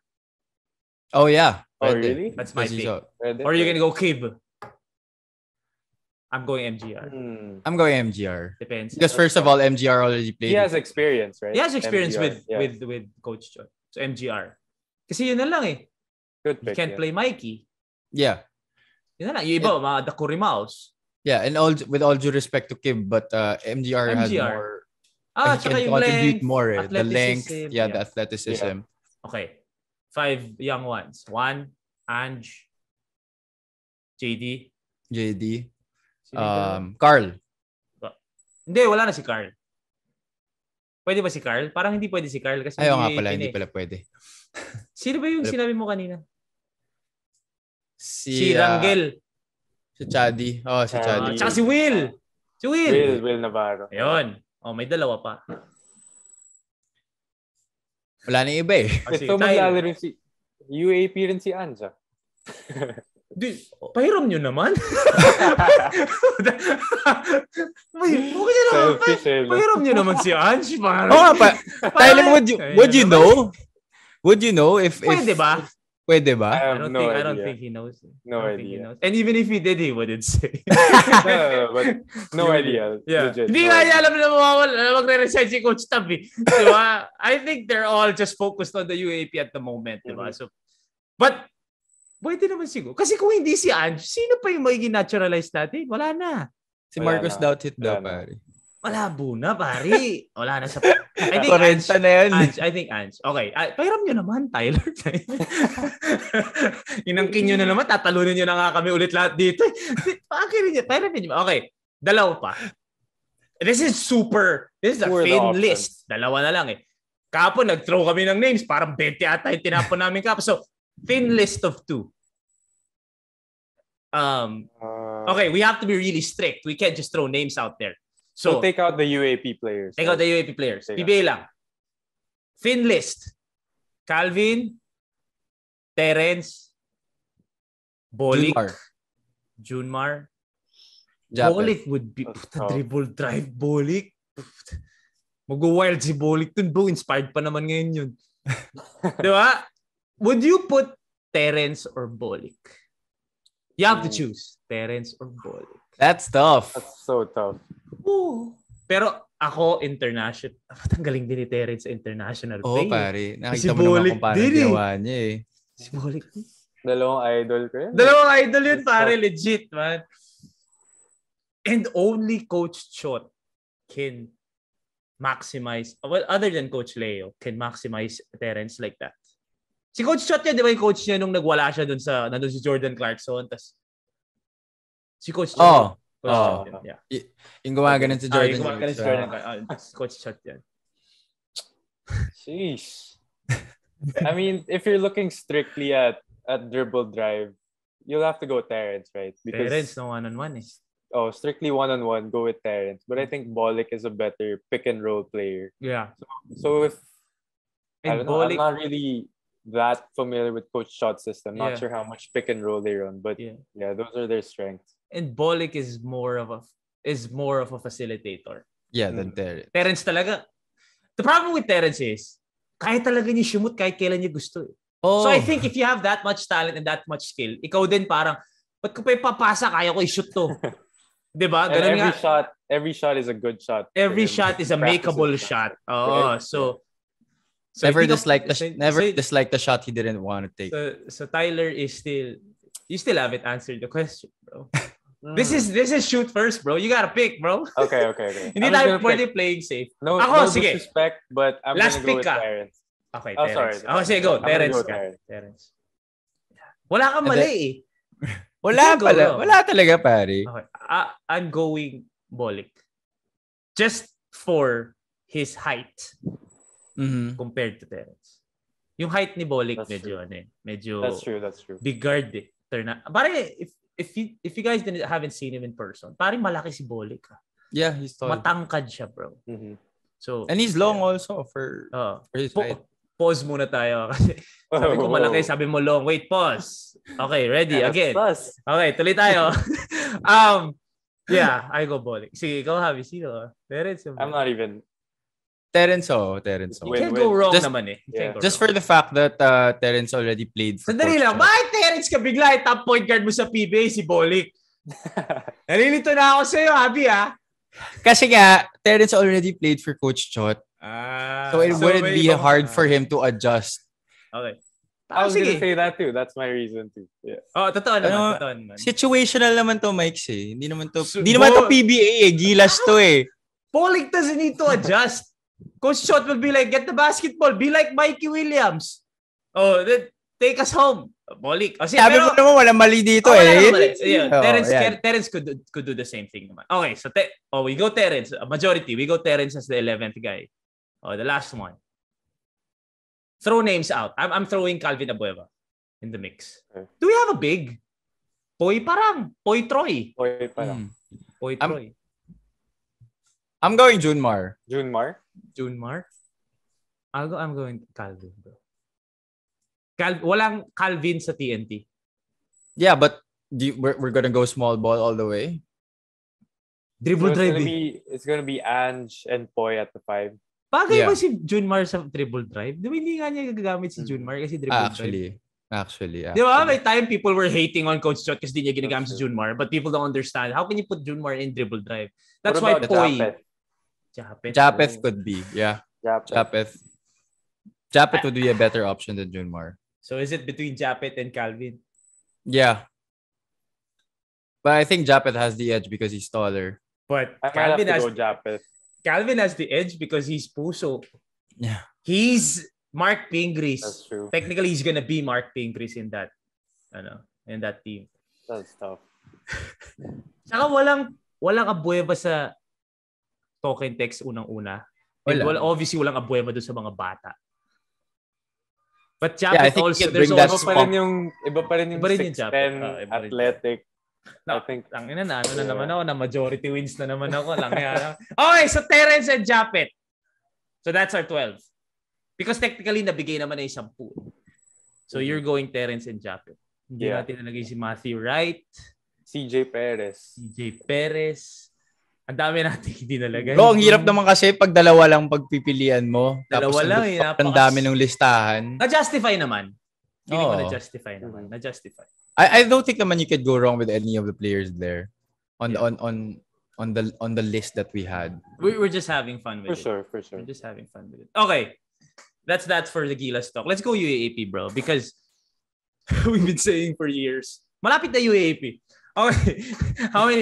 [SPEAKER 1] Oh yeah.
[SPEAKER 3] Oh really?
[SPEAKER 2] That's my pick. Or are you gonna go Kib? I'm going MGR.
[SPEAKER 1] I'm going MGR.
[SPEAKER 2] Depends.
[SPEAKER 1] Because first of all, MGR already played.
[SPEAKER 3] He has experience, right?
[SPEAKER 2] He has experience
[SPEAKER 3] MGR,
[SPEAKER 2] with Coach Choi. So MGR. Kasi yun na lang eh.
[SPEAKER 3] Good pick,
[SPEAKER 2] you can't play Mikey.
[SPEAKER 1] Yeah.
[SPEAKER 2] Yun na lang. Yung iba, mga Dakuri Mouse.
[SPEAKER 1] Yeah, and with all due respect to Kim, but MGR has more.
[SPEAKER 2] Tsaka yung
[SPEAKER 1] contribute
[SPEAKER 2] length,
[SPEAKER 1] more. The length, the athleticism.
[SPEAKER 2] Yeah. Okay. 5 young ones. 1, Ange, JD.
[SPEAKER 1] Carl.
[SPEAKER 2] Hindi, wala na si Carl. Pwede ba si Carl? Parang hindi pwede si Carl kasi
[SPEAKER 1] ayaw nga pala, hindi pala pwede.
[SPEAKER 2] Sino ba yung sinabi mo kanina?
[SPEAKER 1] Si
[SPEAKER 2] Rangel.
[SPEAKER 1] Si Chadi. Si Chadi.
[SPEAKER 2] Tsaka si Will.
[SPEAKER 3] Will Navarro.
[SPEAKER 2] Ayun. May dalawa pa.
[SPEAKER 1] Wala na iba eh.
[SPEAKER 3] So maglalaro rin si UAP rin si Anja.
[SPEAKER 2] Pahiram nyo naman. Pahiram nyo naman si Ange.
[SPEAKER 1] Tyler, would you know? Would you know if
[SPEAKER 2] pwede ba?
[SPEAKER 1] Pwede ba?
[SPEAKER 2] I don't think he knows.
[SPEAKER 3] No idea.
[SPEAKER 2] And even if he did, he wouldn't say.
[SPEAKER 3] But no idea.
[SPEAKER 2] Yeah. Hindi nga niya alam na magre-resign si Coach Tab eh. Diba? I think they're all just focused on the UAP at the moment. Diba? So, but, pwede naman siguro. Kasi kung hindi si Ange, sino pa yung magiging naturalized natin? Wala na.
[SPEAKER 1] Si Marcos Doubt hit daw, pare.
[SPEAKER 2] Malabo na, pare. Wala na sa... I think
[SPEAKER 1] Ange na yan.
[SPEAKER 2] I think Ange. Okay. Pahiram nyo naman, Tyler. Inangkin nyo na naman. Tatalunin nyo na nga kami ulit lahat dito. Pahiram nyo. Okay. Dalawa pa. This is a thin list. Dalawa na lang eh. Kapon, nag-throw kami ng names. Parang 20 ata yung tinapon namin kapon. So, thin list of 2. Okay, we have to be really strict. We can't just throw names out there.
[SPEAKER 3] So take out the UAP players.
[SPEAKER 2] Take out the UAP players. PBA lang. Thin list. Calvin, Terrence, Bolik, Junmar. Bolik would be dribble drive Bolik. Mag-wild si Bolik dun, bro. Inspired pa naman ngayon yun. Di ba? Would you put Terrence or Bolik? You have to choose. Terrence or Bolik.
[SPEAKER 1] That's tough.
[SPEAKER 3] That's so tough.
[SPEAKER 2] Ooh. Pero ako, international. Ang galing din ni Terrence sa international play.
[SPEAKER 1] Pare. Nakita mo naman kung parang ginawa niya eh.
[SPEAKER 2] Si Bolik.
[SPEAKER 3] Dalawang idol ko yun.
[SPEAKER 2] Dalawang idol yun, pare. Legit, man. And only Coach Chot can maximize, well, other than Coach Leo, can maximize Terrence like that. Si Coach Chot yan, di ba yung coach niya nung nagwala siya nandun si Jordan Clarkson, tas si Coach Chot. Yeah.
[SPEAKER 1] Yung gumaganon si Jordan.
[SPEAKER 2] Coach Chot yan.
[SPEAKER 3] Sheesh. I mean, if you're looking strictly at dribble drive, you'll have to go Terrence, right?
[SPEAKER 2] Because, Terrence, no one-on-one eh.
[SPEAKER 3] Strictly one-on-one, go with Terrence. But I think Bolik is a better pick-and-roll player.
[SPEAKER 2] Yeah.
[SPEAKER 3] So if... I don't know, I'm not really that familiar with Coach Shot's system. Not sure how much pick-and-roll they run. But yeah, those are their strengths. And
[SPEAKER 2] Bolik is more of a facilitator.
[SPEAKER 1] Yeah, than Terrence.
[SPEAKER 2] Terrence talaga. The problem with Terrence is, kaya talaga niya shumut kahit kailan niya gusto. So I think if you have that much talent and that much skill, ikaw din parang, Ba't ko pa ipapasa? Kaya ko i-shoot to. Diba?
[SPEAKER 3] And
[SPEAKER 2] Ganun
[SPEAKER 3] every shot is a good shot.
[SPEAKER 2] Every shot is a makeable shot. Oh, so
[SPEAKER 1] never disliked the shot he didn't want to take.
[SPEAKER 2] So Tyler is still, you still haven't answered the question, bro. This is shoot first, bro. You gotta pick, bro.
[SPEAKER 3] Okay.
[SPEAKER 2] Hindi tayo pwede playing safe.
[SPEAKER 3] No disrespect, but I'm
[SPEAKER 2] last
[SPEAKER 3] gonna go
[SPEAKER 2] pick
[SPEAKER 3] with
[SPEAKER 2] ka.
[SPEAKER 3] Terrence.
[SPEAKER 2] Okay,
[SPEAKER 3] Terrence.
[SPEAKER 2] Sorry. Sige, go. Terrence. Wala kang mali eh.
[SPEAKER 1] Wala pala. Wala talaga, pare.
[SPEAKER 2] Okay. I'm going Bolick. Just for his height compared to Terrence. Yung height ni Bolick medyo
[SPEAKER 3] That's true.
[SPEAKER 2] Big guard eh. Pare, if you guys haven't seen him in person, parang malaki si Bolick.
[SPEAKER 1] Yeah, he's tall.
[SPEAKER 2] Matangkad siya, bro. So,
[SPEAKER 1] and he's long also for his height.
[SPEAKER 2] Pause muna tayo kasi sabi ko malaki, sabi mo long. Wait, pause. Okay, ready again. Okay, tuloy tayo. Yeah, I go Bolick. Sige, ikaw, Javi. Sino? Terrence.
[SPEAKER 3] I'm not even.
[SPEAKER 1] Terrence.
[SPEAKER 2] You can't go wrong naman eh.
[SPEAKER 1] Just for the fact that Terrence already played for
[SPEAKER 2] Sandali lang. Bakit Terrence ka bigla? Top point guard mo sa PBA, si Bolick. Nalilito na ako sa'yo, Javi, ha?
[SPEAKER 1] Kasi nga, Terrence already played for Coach Chot. So it wouldn't be hard for him to adjust.
[SPEAKER 2] Okay.
[SPEAKER 3] I was gonna say that too. That's my reason too. Yeah.
[SPEAKER 2] Oh, totoo naman.
[SPEAKER 1] Situational naman to, Mike. Hindi naman to PBA eh. Gilas to eh.
[SPEAKER 2] Bolick doesn't need to adjust. Coach Chot will be like, get the basketball. Be like Mikey Williams. Oh, then take us home. Bolick.
[SPEAKER 1] Sabi mo naman walang mali dito eh.
[SPEAKER 2] Terrence could do the same thing naman. Okay, so we go Terrence. Majority, we go Terrence as the 11th guy. Oh, the last one. Throw names out. I'm throwing Calvin Abueva in the mix. Okay. Do we have a big? Poy Troy. Poy Troy.
[SPEAKER 1] I'm going Junmar.
[SPEAKER 2] I'm going Calvin, bro. Walang Calvin sa TNT.
[SPEAKER 1] Yeah, but we're gonna go small ball all the way.
[SPEAKER 2] Dribble drive.
[SPEAKER 3] It's gonna be Ange and Poy at the 5.
[SPEAKER 2] Bagay ba si Junmar sa dribble drive? Di ba hindi nga niya gagamit si Junmar kasi dribble drive?
[SPEAKER 1] Actually.
[SPEAKER 2] Di ba? May time people were hating on Coach Chot kasi di niya ginagamit si Junmar, but people don't understand. How can you put Junmar in dribble drive? That's why Poy.
[SPEAKER 1] Japeth could be. Yeah. Japeth would be a better option than Junmar.
[SPEAKER 2] So is it between Japeth and Calvin?
[SPEAKER 1] Yeah. But I think Japeth has the edge because he's taller.
[SPEAKER 2] But
[SPEAKER 3] Calvin has to go Japeth.
[SPEAKER 2] Calvin has the edge because he's puso.
[SPEAKER 1] Yeah.
[SPEAKER 2] He's Mark Pingris.
[SPEAKER 3] That's true.
[SPEAKER 2] Technically, he's gonna be Mark Pingris in that team.
[SPEAKER 3] That's tough.
[SPEAKER 2] Saka walang Abueva sa token text unang-una. Obviously, walang Abueva doon sa mga bata. But Japeth also, there's also
[SPEAKER 3] iba pa rin yung 6'10", athletic.
[SPEAKER 2] No, I think na naman ako na majority wins na naman ako lang. Okay, so Terrence and Japeth. So that's our 12. Because technically nabigay naman na yung 10. So you're going Terrence and Japeth. Hindi natin nalagay si Matthew Wright,
[SPEAKER 3] CJ
[SPEAKER 2] Perez. Ang dami natin hindi nalagay.
[SPEAKER 1] Bro, ang hirap naman kasi pag dalawa lang pagpipilian mo.
[SPEAKER 2] Dalawa lang eh.
[SPEAKER 1] Ang dami ng listahan.
[SPEAKER 2] Na-justify naman. Feeling ko na-justify naman. Na-justify.
[SPEAKER 1] I don't think naman you could go wrong with any of the players there on the list that we had.
[SPEAKER 2] We're just having fun with it.
[SPEAKER 3] For sure.
[SPEAKER 2] We're just having fun with it. Okay. That's for the Gilas talk. Let's go UAAP, bro, because we've been saying for years. Malapit na UAAP. Okay.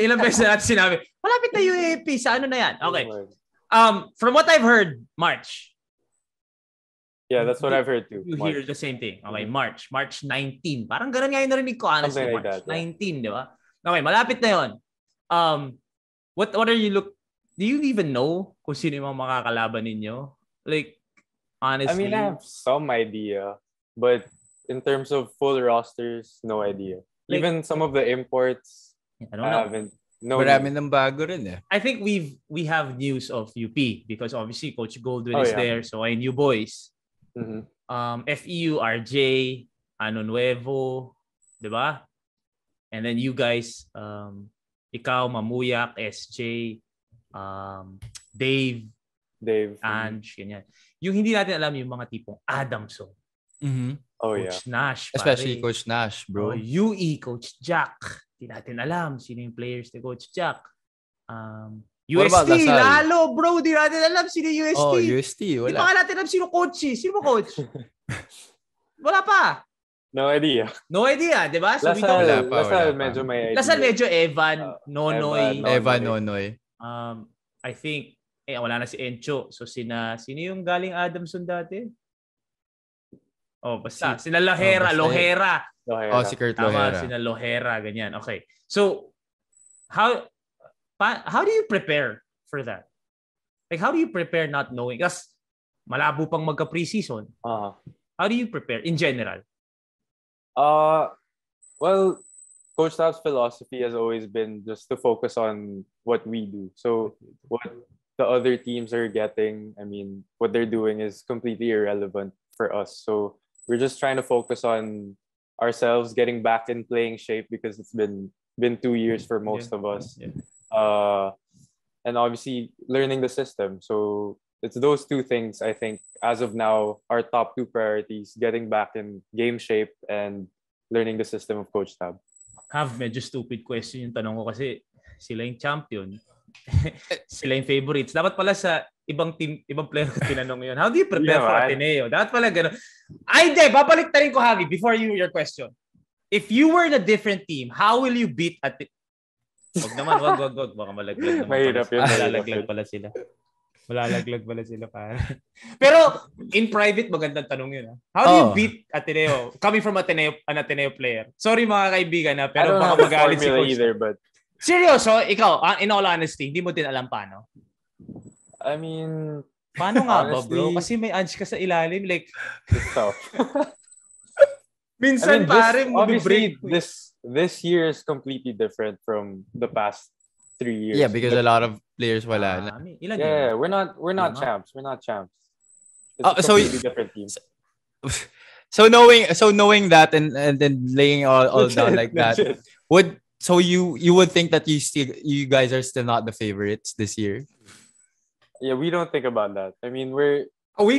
[SPEAKER 2] Ilang beses na natin sinabi, malapit na UAAP. Sa ano na yan? Okay. From what I've heard, March.
[SPEAKER 3] Yeah, that's what I've heard too.
[SPEAKER 2] You hear the same thing. Okay, March 19. Parang ganun nga yung narinig ko, honestly.
[SPEAKER 3] Like
[SPEAKER 2] March
[SPEAKER 3] that, yeah.
[SPEAKER 2] 19, di ba? Okay, malapit na yun. What are you do you even know kung sino yung mga makakalaban ninyo? Like, honestly.
[SPEAKER 3] I mean, I have some idea, but in terms of full rosters, no idea. Like, even some of the imports,
[SPEAKER 2] I don't know.
[SPEAKER 1] Marami ng bago rin eh.
[SPEAKER 2] I think we have news of UP because obviously Coach Goldwyn is there, so I knew boys.
[SPEAKER 3] Mm-hmm.
[SPEAKER 2] FEU, RJ, Ano Nuevo, di ba? And then you guys, ikaw, Mamuyak, SJ, Dave, Ange, ganyan. Yung hindi natin alam yung mga tipong Adamson.
[SPEAKER 1] Mm-hmm.
[SPEAKER 2] Coach Nash.
[SPEAKER 1] Especially Coach Nash, bro.
[SPEAKER 2] UE, Coach Jack. Di natin alam sino yung players ni Coach Jack.
[SPEAKER 1] What about
[SPEAKER 2] UST,
[SPEAKER 1] Lasal?
[SPEAKER 2] lalo, bro. Di natin alam sino yung UST.
[SPEAKER 1] Oh, UST,
[SPEAKER 2] Di
[SPEAKER 1] wala.
[SPEAKER 2] pa nga natin alam sino coach eh. Sino ba coach? Wala pa.
[SPEAKER 3] No idea.
[SPEAKER 2] No idea, di ba? So we don't
[SPEAKER 1] Wala
[SPEAKER 2] know.
[SPEAKER 1] pa.
[SPEAKER 3] Lasal medyo may idea.
[SPEAKER 2] Lasal medyo Evan, Nonoy.
[SPEAKER 1] Evan, Nonoy.
[SPEAKER 2] I think, wala na si Encho. So sino yung galing Adamson dati? Oh, basta. Sina Lohera.
[SPEAKER 1] Oh, si Kurt
[SPEAKER 2] Tama,
[SPEAKER 1] Lohera.
[SPEAKER 2] sina Lohera, ganyan. Okay. So, how do you prepare for that? Like, how do you prepare not knowing? Kasi malabo pang magka-preseason. How do you prepare in general?
[SPEAKER 3] Well, Coach Tab's philosophy has always been just to focus on what we do. So what the other teams are getting, I mean, what they're doing is completely irrelevant for us. So we're just trying to focus on ourselves, getting back in playing shape because it's been 2 years for most of us. Yeah. And obviously learning the system. So it's those two things, I think, as of now, our top 2 priorities, getting back in game shape and learning the system of Coach Tab.
[SPEAKER 2] Medyo stupid question yung tanong ko kasi sila yung champion. Sila yung favorites. Dapat pala sa ibang team, ibang player ko tinanong yun. How do you prepare for Ateneo? Dapat pala gano'n. Babalik ta rin ko, Javi, before your question. If you were in a different team, how will you beat Ateneo? Wag naman. Baka malaglag naman.
[SPEAKER 3] Mahirap yun.
[SPEAKER 2] Malalaglag pala sila. Malalaglag pala sila, pare. Pero in private, magandang tanong yun. How do you beat Ateneo? Coming from an Ateneo player. Sorry mga kaibigan, pero baka magalit si Coach.
[SPEAKER 3] Either, but...
[SPEAKER 2] Seryoso, ikaw, in all honesty, hindi mo din alam paano?
[SPEAKER 3] I mean...
[SPEAKER 2] Paano nga ba, bro? Kasi may edge ka sa ilalim. Like...
[SPEAKER 3] It's tough.
[SPEAKER 2] Minsan, pare,
[SPEAKER 3] obviously, this year is completely different from the past 3 years.
[SPEAKER 1] Yeah, because a lot of players wala na.
[SPEAKER 3] Yeah, we're not champs. We're not champs. It's a completely different team.
[SPEAKER 1] So knowing that and then laying all down like that, you would think that you guys are still not the favorites this year?
[SPEAKER 3] Yeah, we don't think about that. I mean,
[SPEAKER 2] we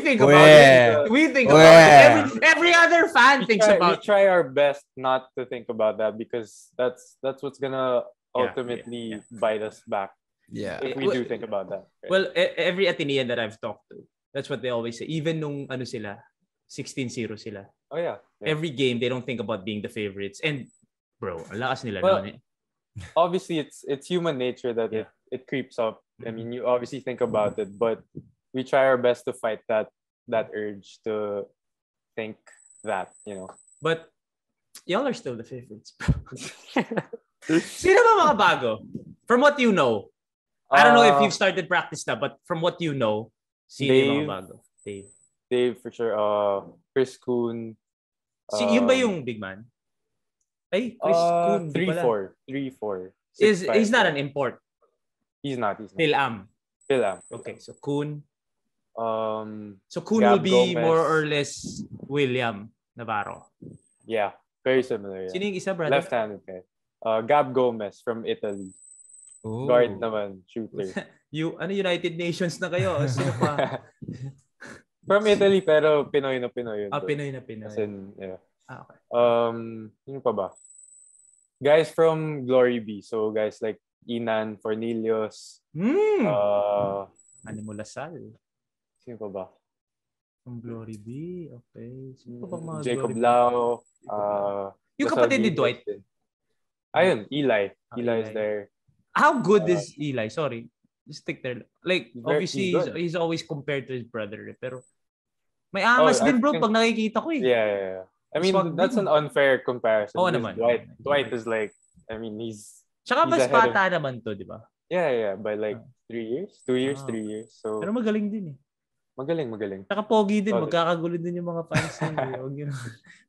[SPEAKER 2] think about it. We think about it. Every other fan thinks about it.
[SPEAKER 3] We try our best not to think about that because that's what's gonna ultimately bite us back.
[SPEAKER 1] Yeah.
[SPEAKER 3] If we do think about that. Right?
[SPEAKER 2] Well, every Atenean that I've talked to, that's what they always say. Even nung 16-0 sila.
[SPEAKER 3] Oh yeah.
[SPEAKER 2] Every game they don't think about being the favorites. And bro, ang lakas nila noon.
[SPEAKER 3] Obviously it's human nature that it creeps up. I mean, you obviously think about it, but we try our best to fight that urge to think that, you know.
[SPEAKER 2] But y'all are still the favorites. Sino ba mga bago? From what you know. I don't know if you've started practice na, but from what you know, sino yung mga bago?
[SPEAKER 3] Dave for sure. Chris Kuhn.
[SPEAKER 2] Yun ba yung big man? Ay, Chris Kuhn.
[SPEAKER 3] 3-4.
[SPEAKER 2] He's not an import.
[SPEAKER 3] He's not.
[SPEAKER 2] Phil-Am. Okay, so Kuhn. So Kuhn will be Gomez. More or less William Navarro.
[SPEAKER 3] Yeah, very similar. Yeah.
[SPEAKER 2] Sino yung isa, brother?
[SPEAKER 3] Left-handed guy. Gab Gomez from Italy.
[SPEAKER 1] Ooh.
[SPEAKER 3] Guard naman, shooter.
[SPEAKER 2] United Nations na kayo? Sino pa?
[SPEAKER 3] From Italy, pero Pinoy na Pinoy.
[SPEAKER 2] Pinoy na Pinoy.
[SPEAKER 3] As in, yeah.
[SPEAKER 2] Okay.
[SPEAKER 3] Sino pa ba? Guys from Glory B. So guys like Inan, Cornelius.
[SPEAKER 2] Animo Lasal.
[SPEAKER 3] Sino pa ba?
[SPEAKER 2] From Glory B. Okay. Sino pa mga
[SPEAKER 3] Jacob
[SPEAKER 2] Glory
[SPEAKER 3] Lau.
[SPEAKER 2] yung kapatid ni Dwight.
[SPEAKER 3] Ayun, Eli. Eli is there.
[SPEAKER 2] How good is Eli? Sorry. Just stick there. Like, obviously, he's always compared to his brother. Pero, may angas din, bro, pag nakikita ko eh.
[SPEAKER 3] Yeah. I mean, that's an unfair comparison.
[SPEAKER 2] Oo naman.
[SPEAKER 3] Dwight is like, I mean, he's...
[SPEAKER 2] Tsaka mas bata naman to, di ba?
[SPEAKER 3] Yeah. By like 3 years? 2 years, 3 years. So,
[SPEAKER 2] pero magaling din eh.
[SPEAKER 3] Magaling.
[SPEAKER 2] Tsaka pogi din. Magkakagulo din yung mga fans niya.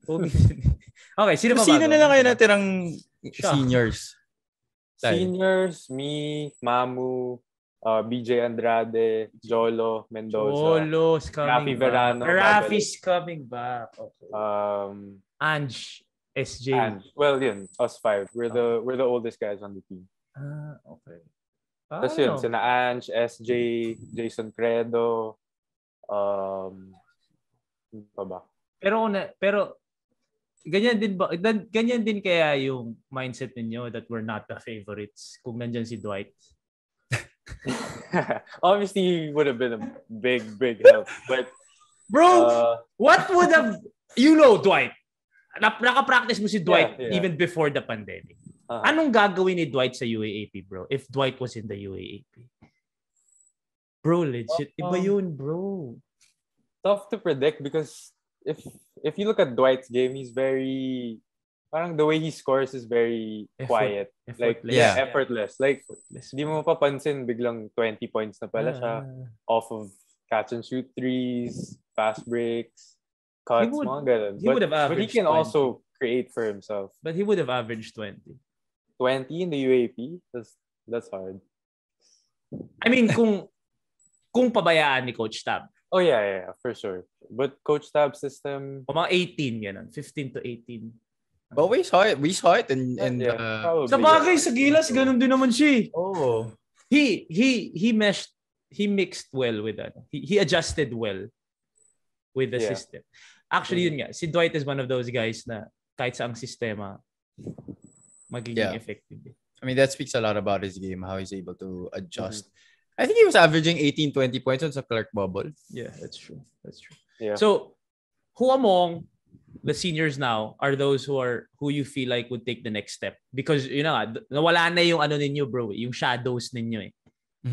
[SPEAKER 2] Pogi din. Okay, sino ba bago?
[SPEAKER 1] Sino na lang kayo natirang seniors?
[SPEAKER 3] Seniors, me, Mamu, BJ Andrade, Jolo, Mendoza.
[SPEAKER 2] Jolo's coming back. Rafi's coming back. Okay. Ange, SJ.
[SPEAKER 3] Ange. Well, yun, us 5. We're the oldest guys on the team.
[SPEAKER 2] Okay.
[SPEAKER 3] Tapos yun, sina Ange, SJ, Jason Credo, pa ba?
[SPEAKER 2] Pero ganyan din kaya yung mindset ninyo that we're not the favorites kung nandyan si Dwight?
[SPEAKER 3] Obviously, he would have been a big help. But,
[SPEAKER 2] bro, what would have... Dwight. Nakapractice mo si Dwight even before the pandemic. Anong gagawin ni Dwight sa UAAP, bro? If Dwight was in the UAAP? Bro, legit. Iba yun, bro.
[SPEAKER 3] Tough to predict because if you look at Dwight's game, he's very... Parang the way he scores is very quiet. Effortless. Like, hindi mo mapapansin, biglang 20 points na pala siya off of catch and shoot threes, fast breaks, cuts, mga ganun. But he can 20. Also create for himself.
[SPEAKER 2] But he would have averaged 20.
[SPEAKER 3] 20 in the UAP? That's hard.
[SPEAKER 2] I mean, kung pabayaan ni Coach Tab.
[SPEAKER 3] Oh, yeah, for sure. But Coach Tab's system...
[SPEAKER 2] Mga 18, ganun. 15 to 18.
[SPEAKER 1] But we saw it
[SPEAKER 2] sa bagay, sa Gilas, ganun din naman siya.
[SPEAKER 1] Oh.
[SPEAKER 2] He mixed well with that. He adjusted well with the system. Actually, yun nga. Si Dwight is one of those guys na kahit sa ang sistema, magiging effective.
[SPEAKER 1] I mean, that speaks a lot about his game, how he's able to adjust. I think he was averaging 18-20 points on sa Clark bubble.
[SPEAKER 2] Yeah, that's true.
[SPEAKER 3] Yeah.
[SPEAKER 2] So, who among the seniors now are those who you feel like would take the next step? Because, nawala na yung ano ninyo, bro. Yung shadows ninyo eh.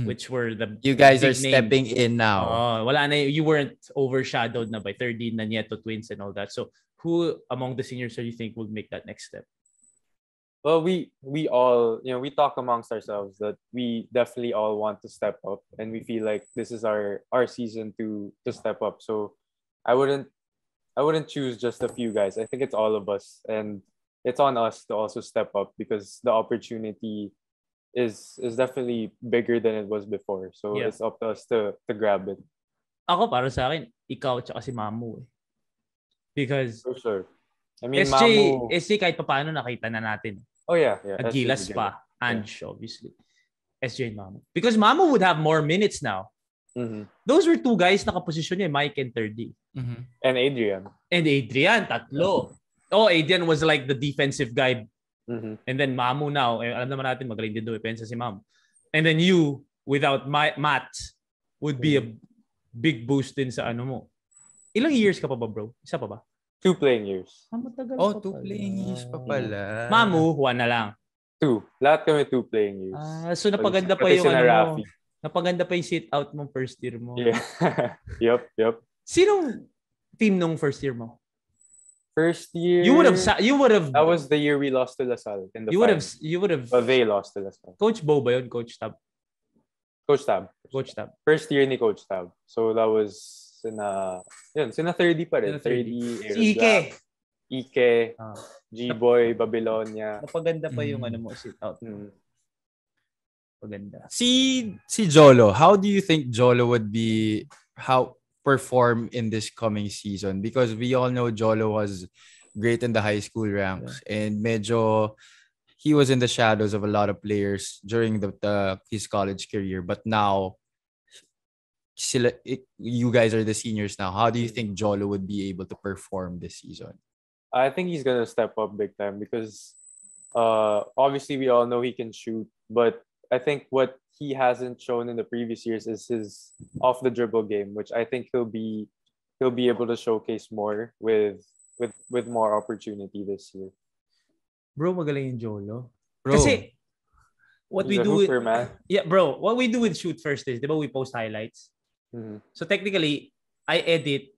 [SPEAKER 2] Which were the...
[SPEAKER 1] You guys are stepping in now.
[SPEAKER 2] Wala na, you weren't overshadowed na by 30 na Nieto twins and all that. So, who among the seniors do you think would make that next step?
[SPEAKER 3] Well, we all, we talk amongst ourselves that we definitely all want to step up, and we feel like this is our season to step up. So I wouldn't choose just a few guys. I think it's all of us, and it's on us to also step up because the opportunity is definitely bigger than it was before. So it's up to us to grab it.
[SPEAKER 2] Ako, para sa akin, ikaw tsaka si Mamu. Because
[SPEAKER 3] for sure. I mean,
[SPEAKER 2] SJ kahit pa paano nakita na natin.
[SPEAKER 3] Oh, yeah.
[SPEAKER 2] Gilas pa. Ange, obviously. SJ and Mamu. Because Mamu would have more minutes now.
[SPEAKER 3] Mm-hmm.
[SPEAKER 2] Those were two guys nakaposisyon niya, Mike and 30.
[SPEAKER 1] Mm-hmm.
[SPEAKER 3] And Adrian,
[SPEAKER 2] tatlo. Oh, Adrian was like the defensive guy.
[SPEAKER 3] Mm-hmm.
[SPEAKER 2] And then Mamu now, alam naman natin magaling din depensa si Mamu. And then you, without Matt, would be a big boost din sa ano mo. Ilang years ka pa ba, bro? Isa pa ba?
[SPEAKER 3] 2 playing years.
[SPEAKER 2] Matagal
[SPEAKER 1] pa
[SPEAKER 2] 2
[SPEAKER 1] playing years pa pala.
[SPEAKER 2] Mamu, 1 na lang.
[SPEAKER 3] 2. Lahat kami 2 playing years.
[SPEAKER 2] So napaganda pa yung ano mo. Napaganda pa yung sit out mong first year mo.
[SPEAKER 3] Yeah. Yep.
[SPEAKER 2] Sinong team nung first year mo?
[SPEAKER 3] First year.
[SPEAKER 2] You would have.
[SPEAKER 3] That was the year we lost to LaSalle in the
[SPEAKER 2] You would have.
[SPEAKER 3] Well, they lost to LaSalle.
[SPEAKER 2] Coach Bo ba yun? Coach Tab.
[SPEAKER 3] First year ni Coach Tab. So that was sina 30 pa rin. 30.
[SPEAKER 2] Si
[SPEAKER 3] Ike. G-Boy, Babylonia.
[SPEAKER 2] Napaganda pa yung ano mo, sit out. Paganda.
[SPEAKER 1] Si Jolo, how do you think Jolo would perform in this coming season? Because we all know Jolo was great in the high school ranks and medyo he was in the shadows of a lot of players during his college career. But now, you guys are the seniors now. How do you think Jolo would be able to perform this season?
[SPEAKER 3] I think he's going to step up big time because obviously we all know he can shoot. But I think what he hasn't shown in the previous years is his off the dribble game, which I think he'll be able to showcase more with more opportunity this year.
[SPEAKER 2] Bro, magaling yung Jolo.
[SPEAKER 1] Bro.
[SPEAKER 2] Kasi what
[SPEAKER 3] He's
[SPEAKER 2] we do
[SPEAKER 3] hooper, man.
[SPEAKER 2] Yeah, bro, what we do with Shoot First is, di ba, we post highlights.
[SPEAKER 3] Mm-hmm.
[SPEAKER 2] So technically, I edit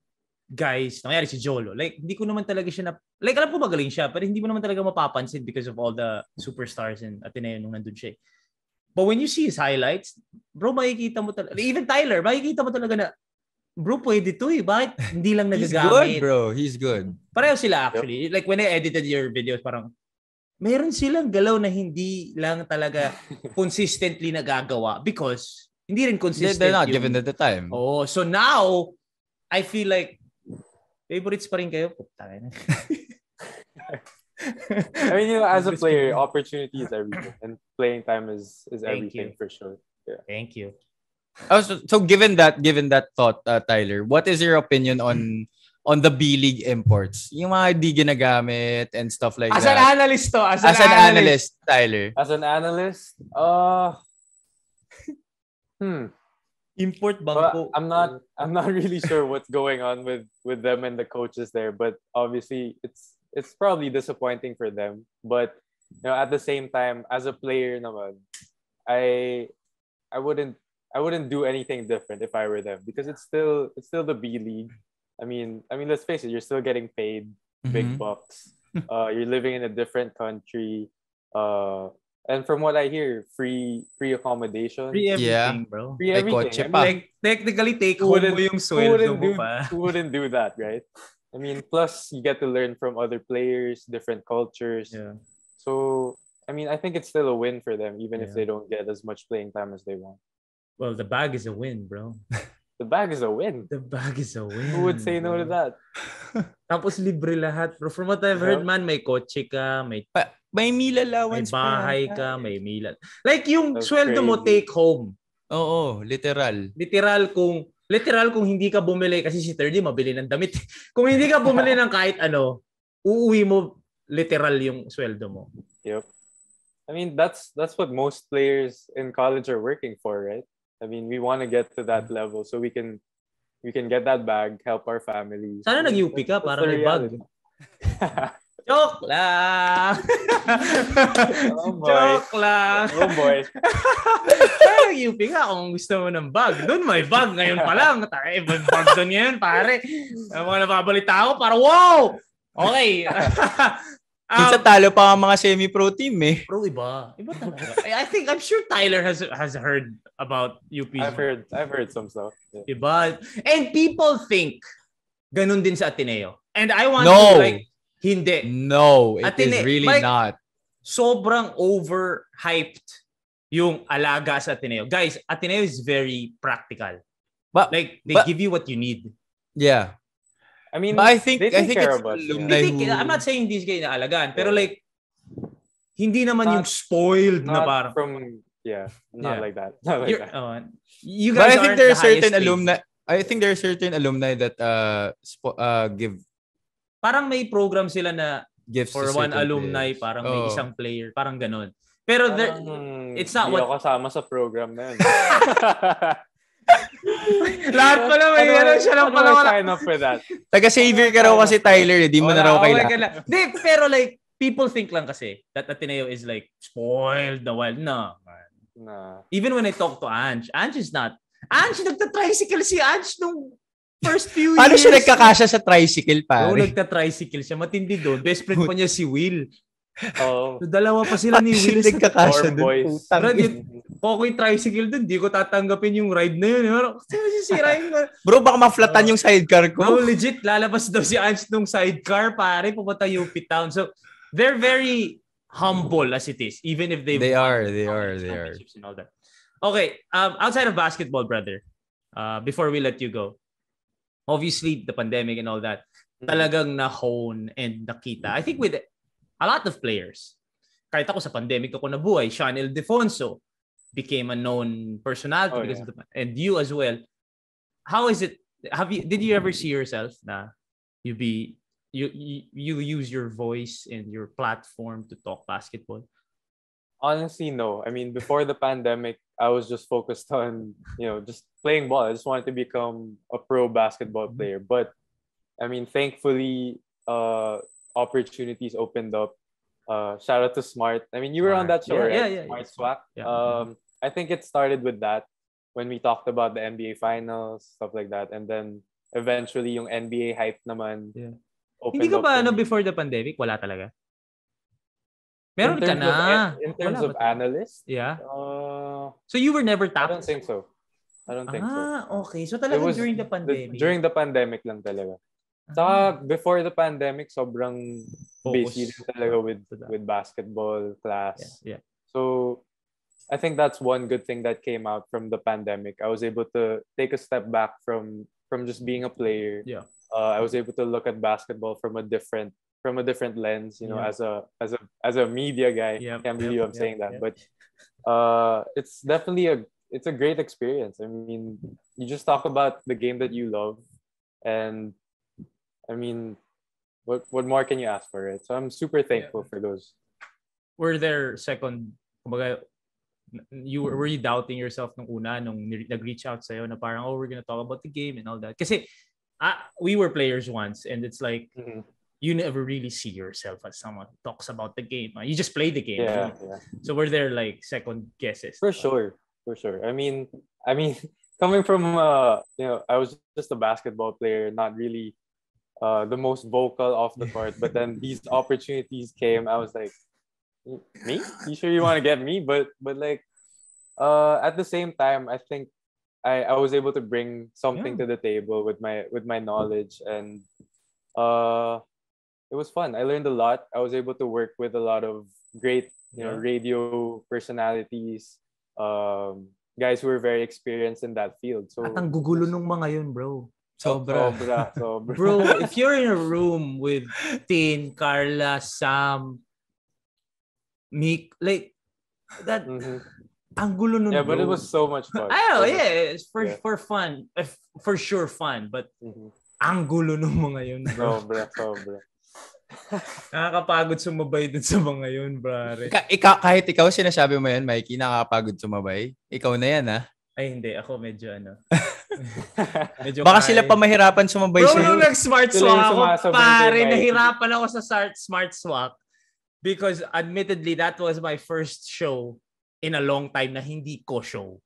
[SPEAKER 2] guys, nangyari si Jolo. Like, hindi ko naman talaga siya like, alam ko magaling siya, pero hindi mo naman talaga mapapansin because of all the superstars in Ateneo nung nandun siya. But when you see his highlights, bro, makikita mo talaga, even Tyler, makikita mo talaga na, bro, pwede to eh. Bakit hindi lang nagagamit?
[SPEAKER 1] He's good, bro. He's good.
[SPEAKER 2] Pareho sila actually. Like, when I edited your videos, parang, meron silang galaw na hindi lang talaga consistently nagagawa because hindi rin consistent.
[SPEAKER 1] They're not given at the time.
[SPEAKER 2] Oh, so now, I feel like, favorites pa rin kayo?
[SPEAKER 3] I mean, as a player, opportunity is everything, and playing time is everything for sure. Yeah.
[SPEAKER 2] Thank you.
[SPEAKER 1] So given that thought, Tyler, what is your opinion on on the B-League imports. Yung mga di ginagamit and stuff like
[SPEAKER 2] As
[SPEAKER 1] that.
[SPEAKER 2] an analyst to. As
[SPEAKER 1] an analyst, Tyler.
[SPEAKER 3] As an analyst,
[SPEAKER 2] Import
[SPEAKER 3] well,
[SPEAKER 2] bangko.
[SPEAKER 3] I'm not really sure what's going on with them and the coaches there, but obviously it's probably disappointing for them. But at the same time, as a player naman, I wouldn't do anything different if I were them, because it's still the B League. I mean, let's face it, you're still getting paid big bucks. You're living in a different country. And from what I hear, free accommodation.
[SPEAKER 2] Free everything, bro.
[SPEAKER 3] Free
[SPEAKER 1] May
[SPEAKER 3] everything.
[SPEAKER 1] kotse
[SPEAKER 3] I mean,
[SPEAKER 1] pa.
[SPEAKER 2] Like, technically, take home mo yung sweldo mo pa.
[SPEAKER 3] Who wouldn't do that, right? I mean, plus you get to learn from other players, different cultures.
[SPEAKER 2] Yeah.
[SPEAKER 3] So, I mean, I think it's still a win for them, even if they don't get as much playing time as they want.
[SPEAKER 2] Well, the bag is a win, bro.
[SPEAKER 3] The bag is a win.
[SPEAKER 2] The bag is a win.
[SPEAKER 3] Who would say no to that?
[SPEAKER 2] Tapos libre lahat, bro. From what I've heard, man, may kotse ka, may
[SPEAKER 1] meal allowance
[SPEAKER 2] may bahay ka, may meal. Like yung
[SPEAKER 3] That's
[SPEAKER 2] sweldo mo
[SPEAKER 3] crazy.
[SPEAKER 2] take home.
[SPEAKER 1] Oo, literal.
[SPEAKER 2] Literal kung hindi ka bumili, kasi si Thirdy mabili ng damit. Kung hindi ka bumili ng kahit ano, uuwi mo literal yung sweldo mo.
[SPEAKER 3] Yep. I mean, that's what most players in college are working for, right? I mean, we want to get to that level so we can get that bag, help our families.
[SPEAKER 2] Sana nag-UP ka para may bag. Joke lang!
[SPEAKER 3] Oh boy.
[SPEAKER 2] Joke lang!
[SPEAKER 3] Oh boy.
[SPEAKER 2] Sana nag-UP ka kung gusto mo ng bag. Doon may bag ngayon pa lang. May bag doon ngayon, pare. Ang mga nababalita ako, para wow! Okay.
[SPEAKER 1] Minsan talo pa ang mga semi-pro team eh.
[SPEAKER 2] Bro, iba talaga. I'm sure Tyler has heard about UP.
[SPEAKER 3] I've heard some stuff. Yeah.
[SPEAKER 2] Iba. And people think ganun din sa Ateneo. And I want
[SPEAKER 1] No.
[SPEAKER 2] to hindi.
[SPEAKER 1] No, it is really not.
[SPEAKER 2] Sobrang overhyped yung alaga sa Ateneo. Guys, Ateneo is very practical.
[SPEAKER 1] But
[SPEAKER 2] They give you what you need.
[SPEAKER 1] yeah.
[SPEAKER 3] I mean,
[SPEAKER 1] But I think
[SPEAKER 3] they take care
[SPEAKER 1] it's
[SPEAKER 3] of us.
[SPEAKER 1] alumni
[SPEAKER 3] Yeah.
[SPEAKER 2] I'm not saying these guys na alagaan, pero hindi naman yung spoiled na
[SPEAKER 3] Not
[SPEAKER 2] parang.
[SPEAKER 3] Not like that. Not like that.
[SPEAKER 2] You
[SPEAKER 1] But
[SPEAKER 2] guys
[SPEAKER 1] I think
[SPEAKER 2] aren't
[SPEAKER 1] there are
[SPEAKER 2] the
[SPEAKER 1] certain
[SPEAKER 2] highest paid.
[SPEAKER 1] alumni. I think there are certain alumni that give
[SPEAKER 2] Parang may program sila na
[SPEAKER 1] gifts
[SPEAKER 2] for
[SPEAKER 1] to
[SPEAKER 2] one
[SPEAKER 1] certain
[SPEAKER 2] alumni,
[SPEAKER 1] players.
[SPEAKER 2] parang may isang player, parang ganon. Pero it's not
[SPEAKER 3] Hindi
[SPEAKER 2] what
[SPEAKER 3] ako kasama sa program na yun.
[SPEAKER 2] lahat pala may gano'n siya lang pala wala.
[SPEAKER 3] Sign up for that.
[SPEAKER 1] Taga-savior ka raw kasi Tyler, di mo na raw kailangan.
[SPEAKER 2] Hindi, pero people think lang kasi that Ateneo is spoiled the wild. No, man.
[SPEAKER 3] Nah.
[SPEAKER 2] Even when I talk to Ange is not. Ange, nagta-tricycle si Ange nung first few years.
[SPEAKER 1] Paano siya nagkakasya sa tricycle, pare?
[SPEAKER 2] Oo, nagta-tricycle siya. Matindi doon. Best friend pa niya si Will.
[SPEAKER 3] Oh.
[SPEAKER 2] So, dalawa pa sila ni Will.
[SPEAKER 1] Nagkakasya
[SPEAKER 3] Dorm boys.
[SPEAKER 2] Kung ako yung tricycle doon, di ko tatanggapin yung ride na yun. Sisirain ko.
[SPEAKER 1] Bro, baka ma-flatan yung sidecar ko.
[SPEAKER 2] Bro, legit, lalabas daw si Ange nung sidecar, pare, pupunta UP Town. So, they're very humble as it is, even if they
[SPEAKER 1] are.
[SPEAKER 2] championships and all that. Okay, outside of basketball, brother, before we let you go, obviously, the pandemic and all that, talagang na-hone and nakita. I think with a lot of players, kahit ako sa pandemic ako nabuhay, Sean Ildefonso became a known personality because of and you as well. How is it? Did you ever see yourself na you use your voice and your platform to talk basketball?
[SPEAKER 3] Honestly, no. I mean, before the pandemic, I was just focused on, just playing ball. I just wanted to become a pro basketball player. But, I mean, thankfully, opportunities opened up. Shout out to Smart. I mean, you were on that show, right?
[SPEAKER 2] Yeah.
[SPEAKER 3] Smart Swag.
[SPEAKER 2] Yeah.
[SPEAKER 3] I think it started with that when we talked about the NBA finals, stuff like that. And then, eventually, yung NBA hype naman opened
[SPEAKER 2] Hindi ka
[SPEAKER 3] up.
[SPEAKER 2] ba before the pandemic? Wala talaga? Meron ka na.
[SPEAKER 3] In terms of analyst?
[SPEAKER 2] Yeah. So you were never tapped?
[SPEAKER 3] I don't think so.
[SPEAKER 2] Okay. So talagang during the pandemic?
[SPEAKER 3] During the pandemic lang talaga. Saka before the pandemic, sobrang busy din talaga with basketball class.
[SPEAKER 2] Yeah.
[SPEAKER 3] So I think that's one good thing that came out from the pandemic. I was able to take a step back from just being a player.
[SPEAKER 2] Yeah.
[SPEAKER 3] I was able to look at basketball from a different lens, as a media guy. Can't believe I'm saying that. But it's definitely it's a great experience. I mean, you just talk about the game that you love, and I mean, what more can you ask for, right? So I'm super thankful for those.
[SPEAKER 2] Were there kumbaga, were you doubting yourself nung una nung nag-reach out sa'yo na parang, we're gonna talk about the game and all that? Kasi we were players once and it's like, you never really see yourself as someone who talks about the game. You just play the game.
[SPEAKER 3] Yeah.
[SPEAKER 2] So were there like second guesses?
[SPEAKER 3] For sure. I mean, coming from I was just a basketball player, not really the most vocal off the court. But then these opportunities came. I was like, me? You sure you want to get me? But like, at the same time, I think I was able to bring something to the table with my knowledge, and it was fun. I learned a lot. I was able to work with a lot of great radio personalities, guys who were very experienced in that field. So
[SPEAKER 2] at ang gugulo nung mga yun, bro.
[SPEAKER 3] Sobra.
[SPEAKER 2] Bro, if you're in a room with Tin, Carla, Sam, Mick, like that, ang gulo nun,
[SPEAKER 3] but it was so much fun.
[SPEAKER 2] I know, it's for fun, for sure fun, but ang gulo nung mga yun, bro.
[SPEAKER 3] Sobra.
[SPEAKER 2] Nakakapagod sumabay dun sa mga yun, bro.
[SPEAKER 1] Kahit ikaw sinasabi mo yan, Mikey, nakakapagod sumabay. Ikaw na yan, ha?
[SPEAKER 2] Ay, hindi. Ako medyo
[SPEAKER 1] Baka sila pa mahirapan sumabay
[SPEAKER 2] sa'yo. Bro,
[SPEAKER 1] nung
[SPEAKER 2] nag-smart swak ako, pare. Nahirapan ako sa smart swak. Because admittedly, that was my first show in a long time na hindi ko show.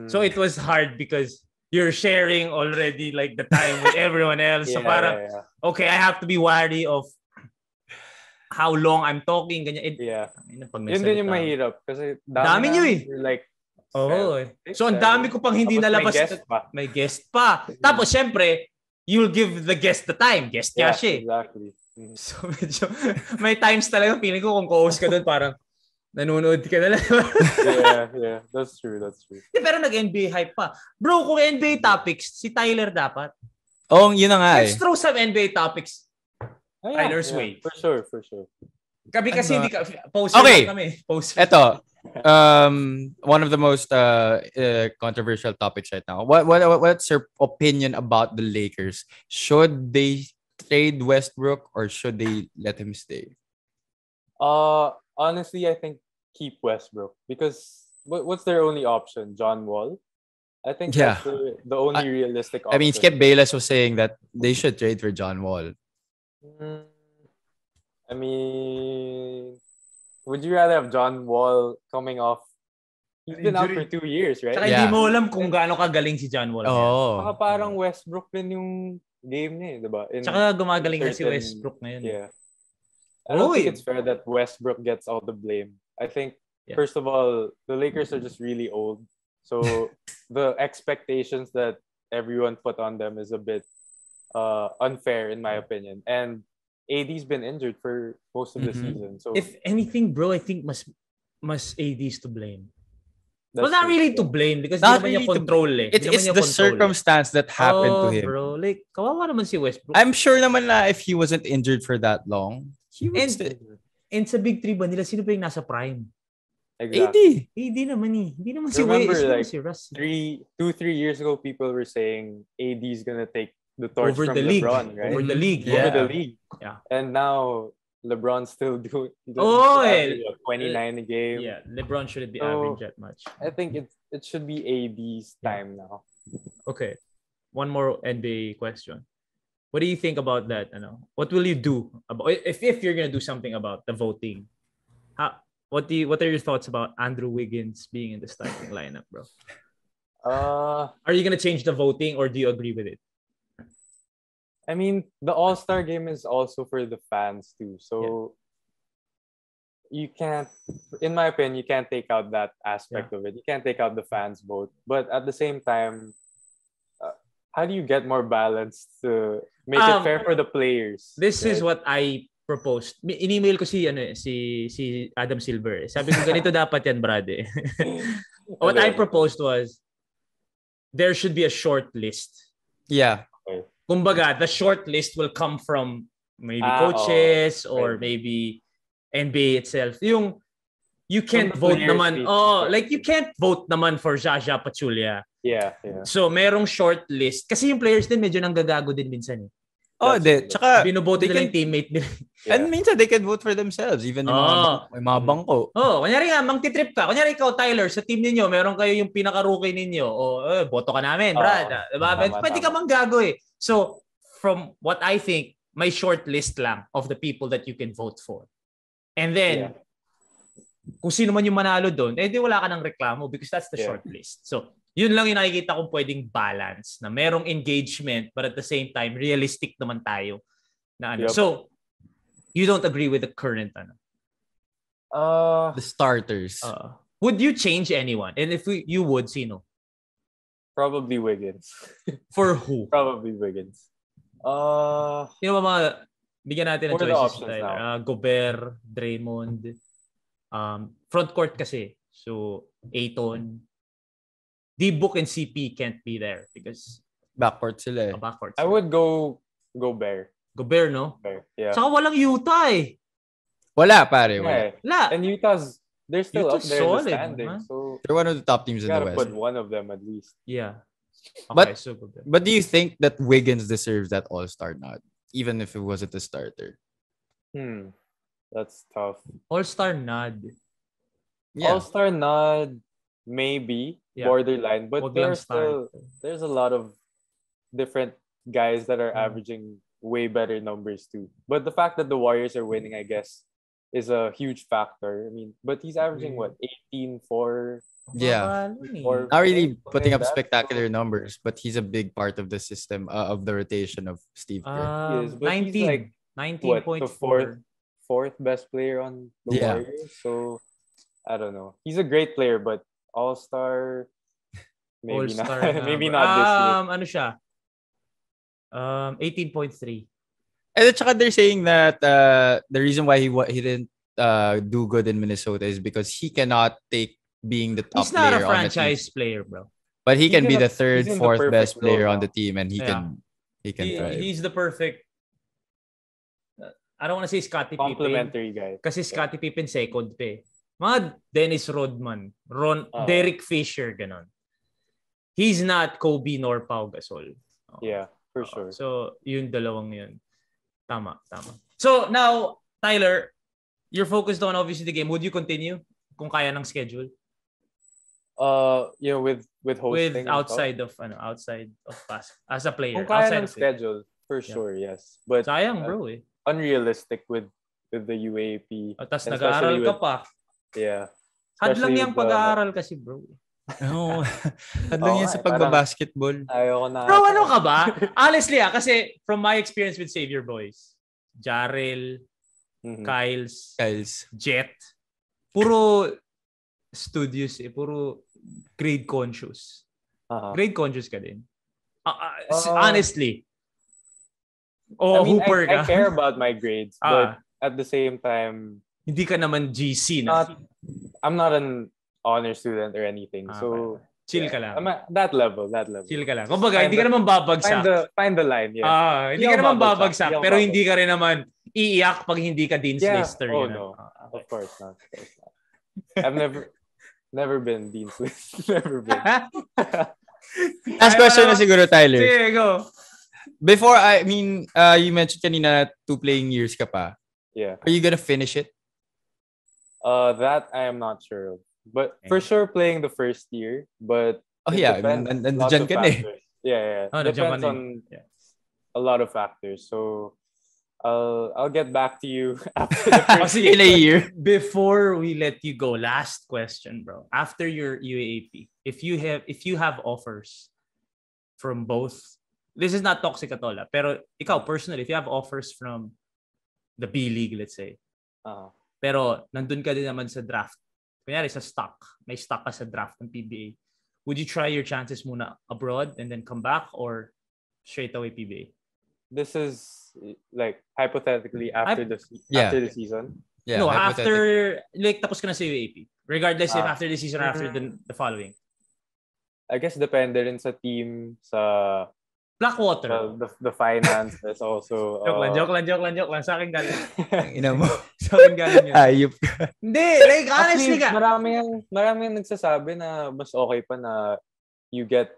[SPEAKER 2] So it was hard because you're sharing already like the time with everyone else. So parang, okay, I have to be wary of how long I'm talking. Ganyan.
[SPEAKER 3] Yun din yung mahirap. Kasi
[SPEAKER 2] dami nyo eh.
[SPEAKER 3] Like,
[SPEAKER 2] so ang dami ko pang hindi nalabas. May guest pa. Tapos syempre, you'll give the guest the time. Guest niya siya.
[SPEAKER 3] Exactly.
[SPEAKER 2] So medyo, may times talaga feeling ko kung co-host ka doon parang nanonood ka na lang.
[SPEAKER 3] yeah. That's true.
[SPEAKER 2] Pero nag-NBA hype pa. Bro, kung NBA topics, si Tyler dapat.
[SPEAKER 1] Yun na nga
[SPEAKER 2] Let's throw some NBA topics. Tyler's way.
[SPEAKER 3] For sure.
[SPEAKER 2] Kami kasi hindi ka poster lang kami.
[SPEAKER 1] Eto. One of the most controversial topics right now. What's your opinion about the Lakers? Should they trade Westbrook or should they let him stay?
[SPEAKER 3] Honestly, I think keep Westbrook because what's their only option? John Wall? I think that's the only realistic option.
[SPEAKER 1] I mean, Skip Bayless was saying that they should trade for John Wall.
[SPEAKER 3] I mean, would you rather have John Wall coming off? He's been out for 2 years, right?
[SPEAKER 2] Saka hindi mo alam kung gaano kagaling si John Wall.
[SPEAKER 3] Saka parang Westbrook din yung game niya, diba?
[SPEAKER 2] Saka gumagaling na si Westbrook ngayon.
[SPEAKER 3] Yeah. I don't think it's fair that Westbrook gets all the blame. I think, first of all, the Lakers are just really old. So the expectations that everyone put on them is a bit unfair, in my opinion. And AD's been injured for most of the season. So
[SPEAKER 2] if anything, bro, I think mas AD's to blame. Well, not really to blame because hindi naman niya control eh.
[SPEAKER 1] It's the circumstance that happened to him.
[SPEAKER 2] Bro, like, kawawa naman si Westbrook.
[SPEAKER 1] I'm sure naman na if he wasn't injured for that long,
[SPEAKER 2] and sa Big 3 ba nila, sino ba yung nasa prime?
[SPEAKER 3] Exactly.
[SPEAKER 2] AD naman eh. Hindi naman si Russ.
[SPEAKER 3] 2-3 years ago, people were saying AD's gonna take the torch
[SPEAKER 2] over
[SPEAKER 3] from
[SPEAKER 2] the league.
[SPEAKER 3] LeBron, right?
[SPEAKER 2] Over the league.
[SPEAKER 3] Over the league.
[SPEAKER 2] Yeah.
[SPEAKER 3] And now LeBron's still doing 29 a game.
[SPEAKER 2] Yeah, LeBron shouldn't be average that much.
[SPEAKER 3] I think it should be AD's time now.
[SPEAKER 2] Okay. One more NBA question. What do you think about that? What will you do about if you're gonna do something about the voting? What are your thoughts about Andrew Wiggins being in the starting lineup, bro? Are you gonna change the voting or do you agree with it?
[SPEAKER 3] I mean, the All-Star game is also for the fans too. So you can't, in my opinion, you can't take out that aspect of it. You can't take out the fans' vote. But at the same time, how do you get more balance to make it fair for the players?
[SPEAKER 2] This is what I proposed. In-email ko si Adam Silver. Sabi ko ganito dapat yan, Brad. What I proposed was there should be a short list.
[SPEAKER 1] Yeah.
[SPEAKER 3] Okay.
[SPEAKER 2] Kumbaga, the short list will come from maybe coaches or maybe NBA itself. You can't vote naman. You can't vote naman for Jaja Pachulia.
[SPEAKER 3] Yeah.
[SPEAKER 2] So, merong short list. Kasi yung players din medyo nanggagago din minsan eh.
[SPEAKER 1] Oh, tsaka
[SPEAKER 2] binoboto nila yung teammate nila.
[SPEAKER 1] And minsan they can vote for themselves, even yung mga bangko.
[SPEAKER 2] Kunyari nga, mang-titrip ka. Kunyari ikaw, Tyler, sa team ninyo, meron kayo yung pinaka-rookie ninyo. Boto ka namin, Brad. Diba? Pwede ka mang gago eh. So, from what I think, may short list lang of the people that you can vote for. And then, kung sino man yung manalo doon, di wala ka ng reklamo because that's the short list. So, yun lang yung nakikita kong pwedeng balance na merong engagement but at the same time, realistic naman tayo. Na ano. So, you don't agree with the current
[SPEAKER 1] the starters.
[SPEAKER 2] Would you change anyone? And if you would, sino?
[SPEAKER 3] Probably Wiggins.
[SPEAKER 2] For who?
[SPEAKER 3] Probably Wiggins.
[SPEAKER 2] Sino ba mga bigyan natin ng choices tayo? Gobert, Draymond, front court kasi. So, Ayton, D-Book and CP can't be there because
[SPEAKER 1] backcourt sila eh.
[SPEAKER 2] Backcourt
[SPEAKER 3] I
[SPEAKER 2] sila.
[SPEAKER 3] would go Gobert.
[SPEAKER 2] Gobert, no?
[SPEAKER 3] Gobert, yeah.
[SPEAKER 2] Saka walang Utah eh.
[SPEAKER 1] Wala, pare. Wala.
[SPEAKER 3] And they're still up there solid, in the standings. So
[SPEAKER 1] they're one of the top teams in the West.
[SPEAKER 3] Gotta put one of them at least.
[SPEAKER 2] Yeah. Okay,
[SPEAKER 1] but do you think that Wiggins deserves that All-Star nod, even if it wasn't a starter?
[SPEAKER 3] That's tough.
[SPEAKER 2] All-Star nod.
[SPEAKER 3] Yeah. All-Star nod, maybe borderline, but there's a lot of different guys that are averaging way better numbers too. But the fact that the Warriors are winning, I guess, is a huge factor. I mean, but he's averaging what, 18-4.
[SPEAKER 1] Yeah, not really putting up spectacular numbers, but he's a big part of the system of the rotation of Steve Kerr.
[SPEAKER 3] He is, but 19, he's like 19.4, fourth best player on the Warriors. So I don't know. He's a great player, but All-Star, maybe
[SPEAKER 2] All-Star
[SPEAKER 3] not. Maybe not this year.
[SPEAKER 2] Ano siya? 18.3.
[SPEAKER 1] And at saka they're saying that the reason why he didn't do good in Minnesota is because he cannot take being the top player.
[SPEAKER 2] He's not a franchise player, bro.
[SPEAKER 1] But he can be the third, fourth best player on the team, and he can thrive.
[SPEAKER 2] He's the perfect. I don't want to say Scottie Pippen.
[SPEAKER 3] Complimentary guy.
[SPEAKER 2] Kasi Scottie Pippen second pa eh. Mga Dennis Rodman, Derek Fisher, ganon. He's not Kobe nor Pau Gasol.
[SPEAKER 3] Yeah, for sure.
[SPEAKER 2] So, yun dalawang yun. Tama. So, now, Tyler, you're focused on obviously the game. Would you continue kung kaya ng schedule?
[SPEAKER 3] With hosting.
[SPEAKER 2] With outside of pass as a player.
[SPEAKER 3] Kung kaya ng schedule, for sure, yes. But
[SPEAKER 2] sayang, bro eh.
[SPEAKER 3] Unrealistic with the UAP.
[SPEAKER 2] Tapos nag-aaral ka pa.
[SPEAKER 3] Yeah.
[SPEAKER 2] Hadlang yung pag-aaral kasi, bro.
[SPEAKER 1] Oo. Hadlang yan sa pagbabasketball.
[SPEAKER 3] Ayoko na.
[SPEAKER 2] Bro, ano ka ba? Honestly, kasi from my experience with Savior Boys, Jarrell, Kyles, Jet, puro studios eh. Puro grade conscious. Grade conscious ka din. Honestly.
[SPEAKER 3] I mean, Hooper I care about my grades, but at the same time,
[SPEAKER 2] hindi ka naman GC
[SPEAKER 3] na. I'm not an honor student or anything. So,
[SPEAKER 2] chill ka lang.
[SPEAKER 3] I'm at that level.
[SPEAKER 2] Chill ka lang. Kumbaga, hindi ka naman babagsak.
[SPEAKER 3] Find the line, yeah.
[SPEAKER 2] Hindi ka naman babagsak, pero hindi ka rin naman iiyak pag hindi ka Dean's Lister.
[SPEAKER 3] Oh, no. Of course not. I've never been Dean's Lister. Never been.
[SPEAKER 1] Last question na siguro, Tyler.
[SPEAKER 2] Sige, go.
[SPEAKER 1] Before, you mentioned kanina 2 playing years ka pa.
[SPEAKER 3] Yeah.
[SPEAKER 1] Are you gonna finish it?
[SPEAKER 3] That I am not sure of. But for sure playing the first year. But
[SPEAKER 1] nandiyan ka na eh.
[SPEAKER 3] Yeah. Depends on a lot of factors. So I'll get back to you after the first
[SPEAKER 1] year.
[SPEAKER 2] Before we let you go, last question, bro. After your UAAP, if you have offers from both, this is not toxic at all, pero ikaw personally, if you have offers from the B League, let's say, pero nandun ka din naman sa draft, kunyari sa stock, may stock ka sa draft ng PBA, would you try your chances muna abroad and then come back, or straight away PBA?
[SPEAKER 3] This is like hypothetically after the season.
[SPEAKER 1] Yeah,
[SPEAKER 2] no, after like tapos ka na sa UAP. Regardless if after the season or after the following.
[SPEAKER 3] I guess depende rin sa team, sa
[SPEAKER 2] Blackwater.
[SPEAKER 3] The finances also.
[SPEAKER 2] Joke lang. Sa akin galing.
[SPEAKER 1] Ina mo.
[SPEAKER 2] Sa akin galing yun.
[SPEAKER 1] Ayup.
[SPEAKER 2] Hindi, like honestly ka.
[SPEAKER 3] Marami yung nagsasabi na mas okay pa na you get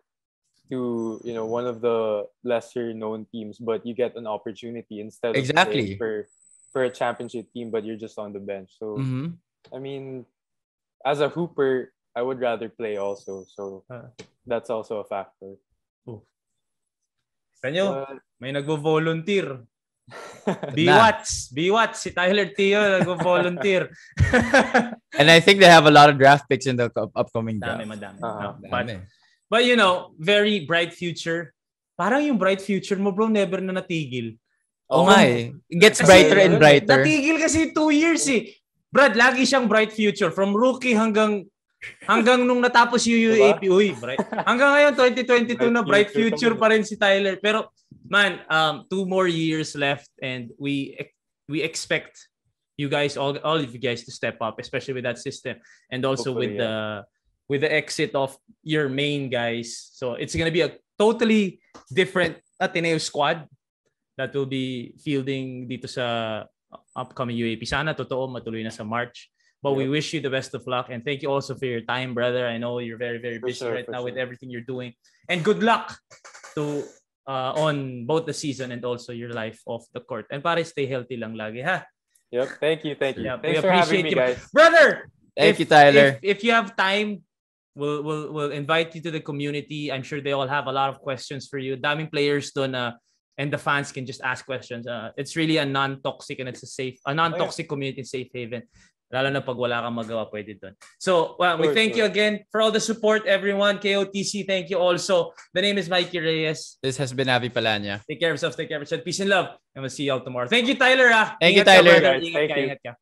[SPEAKER 3] to one of the lesser known teams, but you get an opportunity instead of
[SPEAKER 1] Exactly.
[SPEAKER 3] playing for a championship team, but you're just on the bench. So I mean, as a hooper, I would rather play also. So that's also a factor.
[SPEAKER 2] Kanyo, may nagvo-volunteer. B-Watts, si Tyler Teo nagvo-volunteer.
[SPEAKER 1] And I think they have a lot of draft picks in the upcoming draft.
[SPEAKER 2] Madami. But very bright future. Parang yung bright future mo, bro, never na natigil.
[SPEAKER 1] Oh my. It gets brighter and brighter.
[SPEAKER 2] Natigil kasi 2 years eh. Brad, lagi siyang bright future. From rookie hanggang nung natapos yung UAP. Uy, bright. Hanggang ngayon, 2022 na bright future pa rin si Tyler. Pero, man, 2 more years left and we expect you guys, all of you guys to step up, especially with that system. And also with the exit of your main guys. So, it's gonna be a totally different Ateneo squad that will be fielding dito sa upcoming UAP. Sana totoo matuloy na sa March. But we wish you the best of luck and thank you also for your time, brother. I know you're very, very busy right now with everything you're doing. And good luck to on both the season and also your life off the court. And pare, stay healthy lang lagi, ha?
[SPEAKER 3] Yep, thank you.
[SPEAKER 2] Yeah,
[SPEAKER 3] Thanks for having me, guys.
[SPEAKER 2] Brother,
[SPEAKER 1] Thank you, Tyler.
[SPEAKER 2] If you have time, we'll invite you to the community. I'm sure they all have a lot of questions for you. Daming players doon and the fans can just ask questions. It's really a non-toxic and it's a non-toxic community, safe haven. Lalo na pag wala kang magawa, pwede doon. So, we thank you again for all the support, everyone. KOTC, thank you also. The name is Mikee Reyes.
[SPEAKER 1] This has been Avi Palanya.
[SPEAKER 2] Take care of yourself. Take care of yourself. Peace and love. And we'll see you all tomorrow. Thank you, Tyler.
[SPEAKER 1] Thank you, Tyler.
[SPEAKER 2] Ingat ka.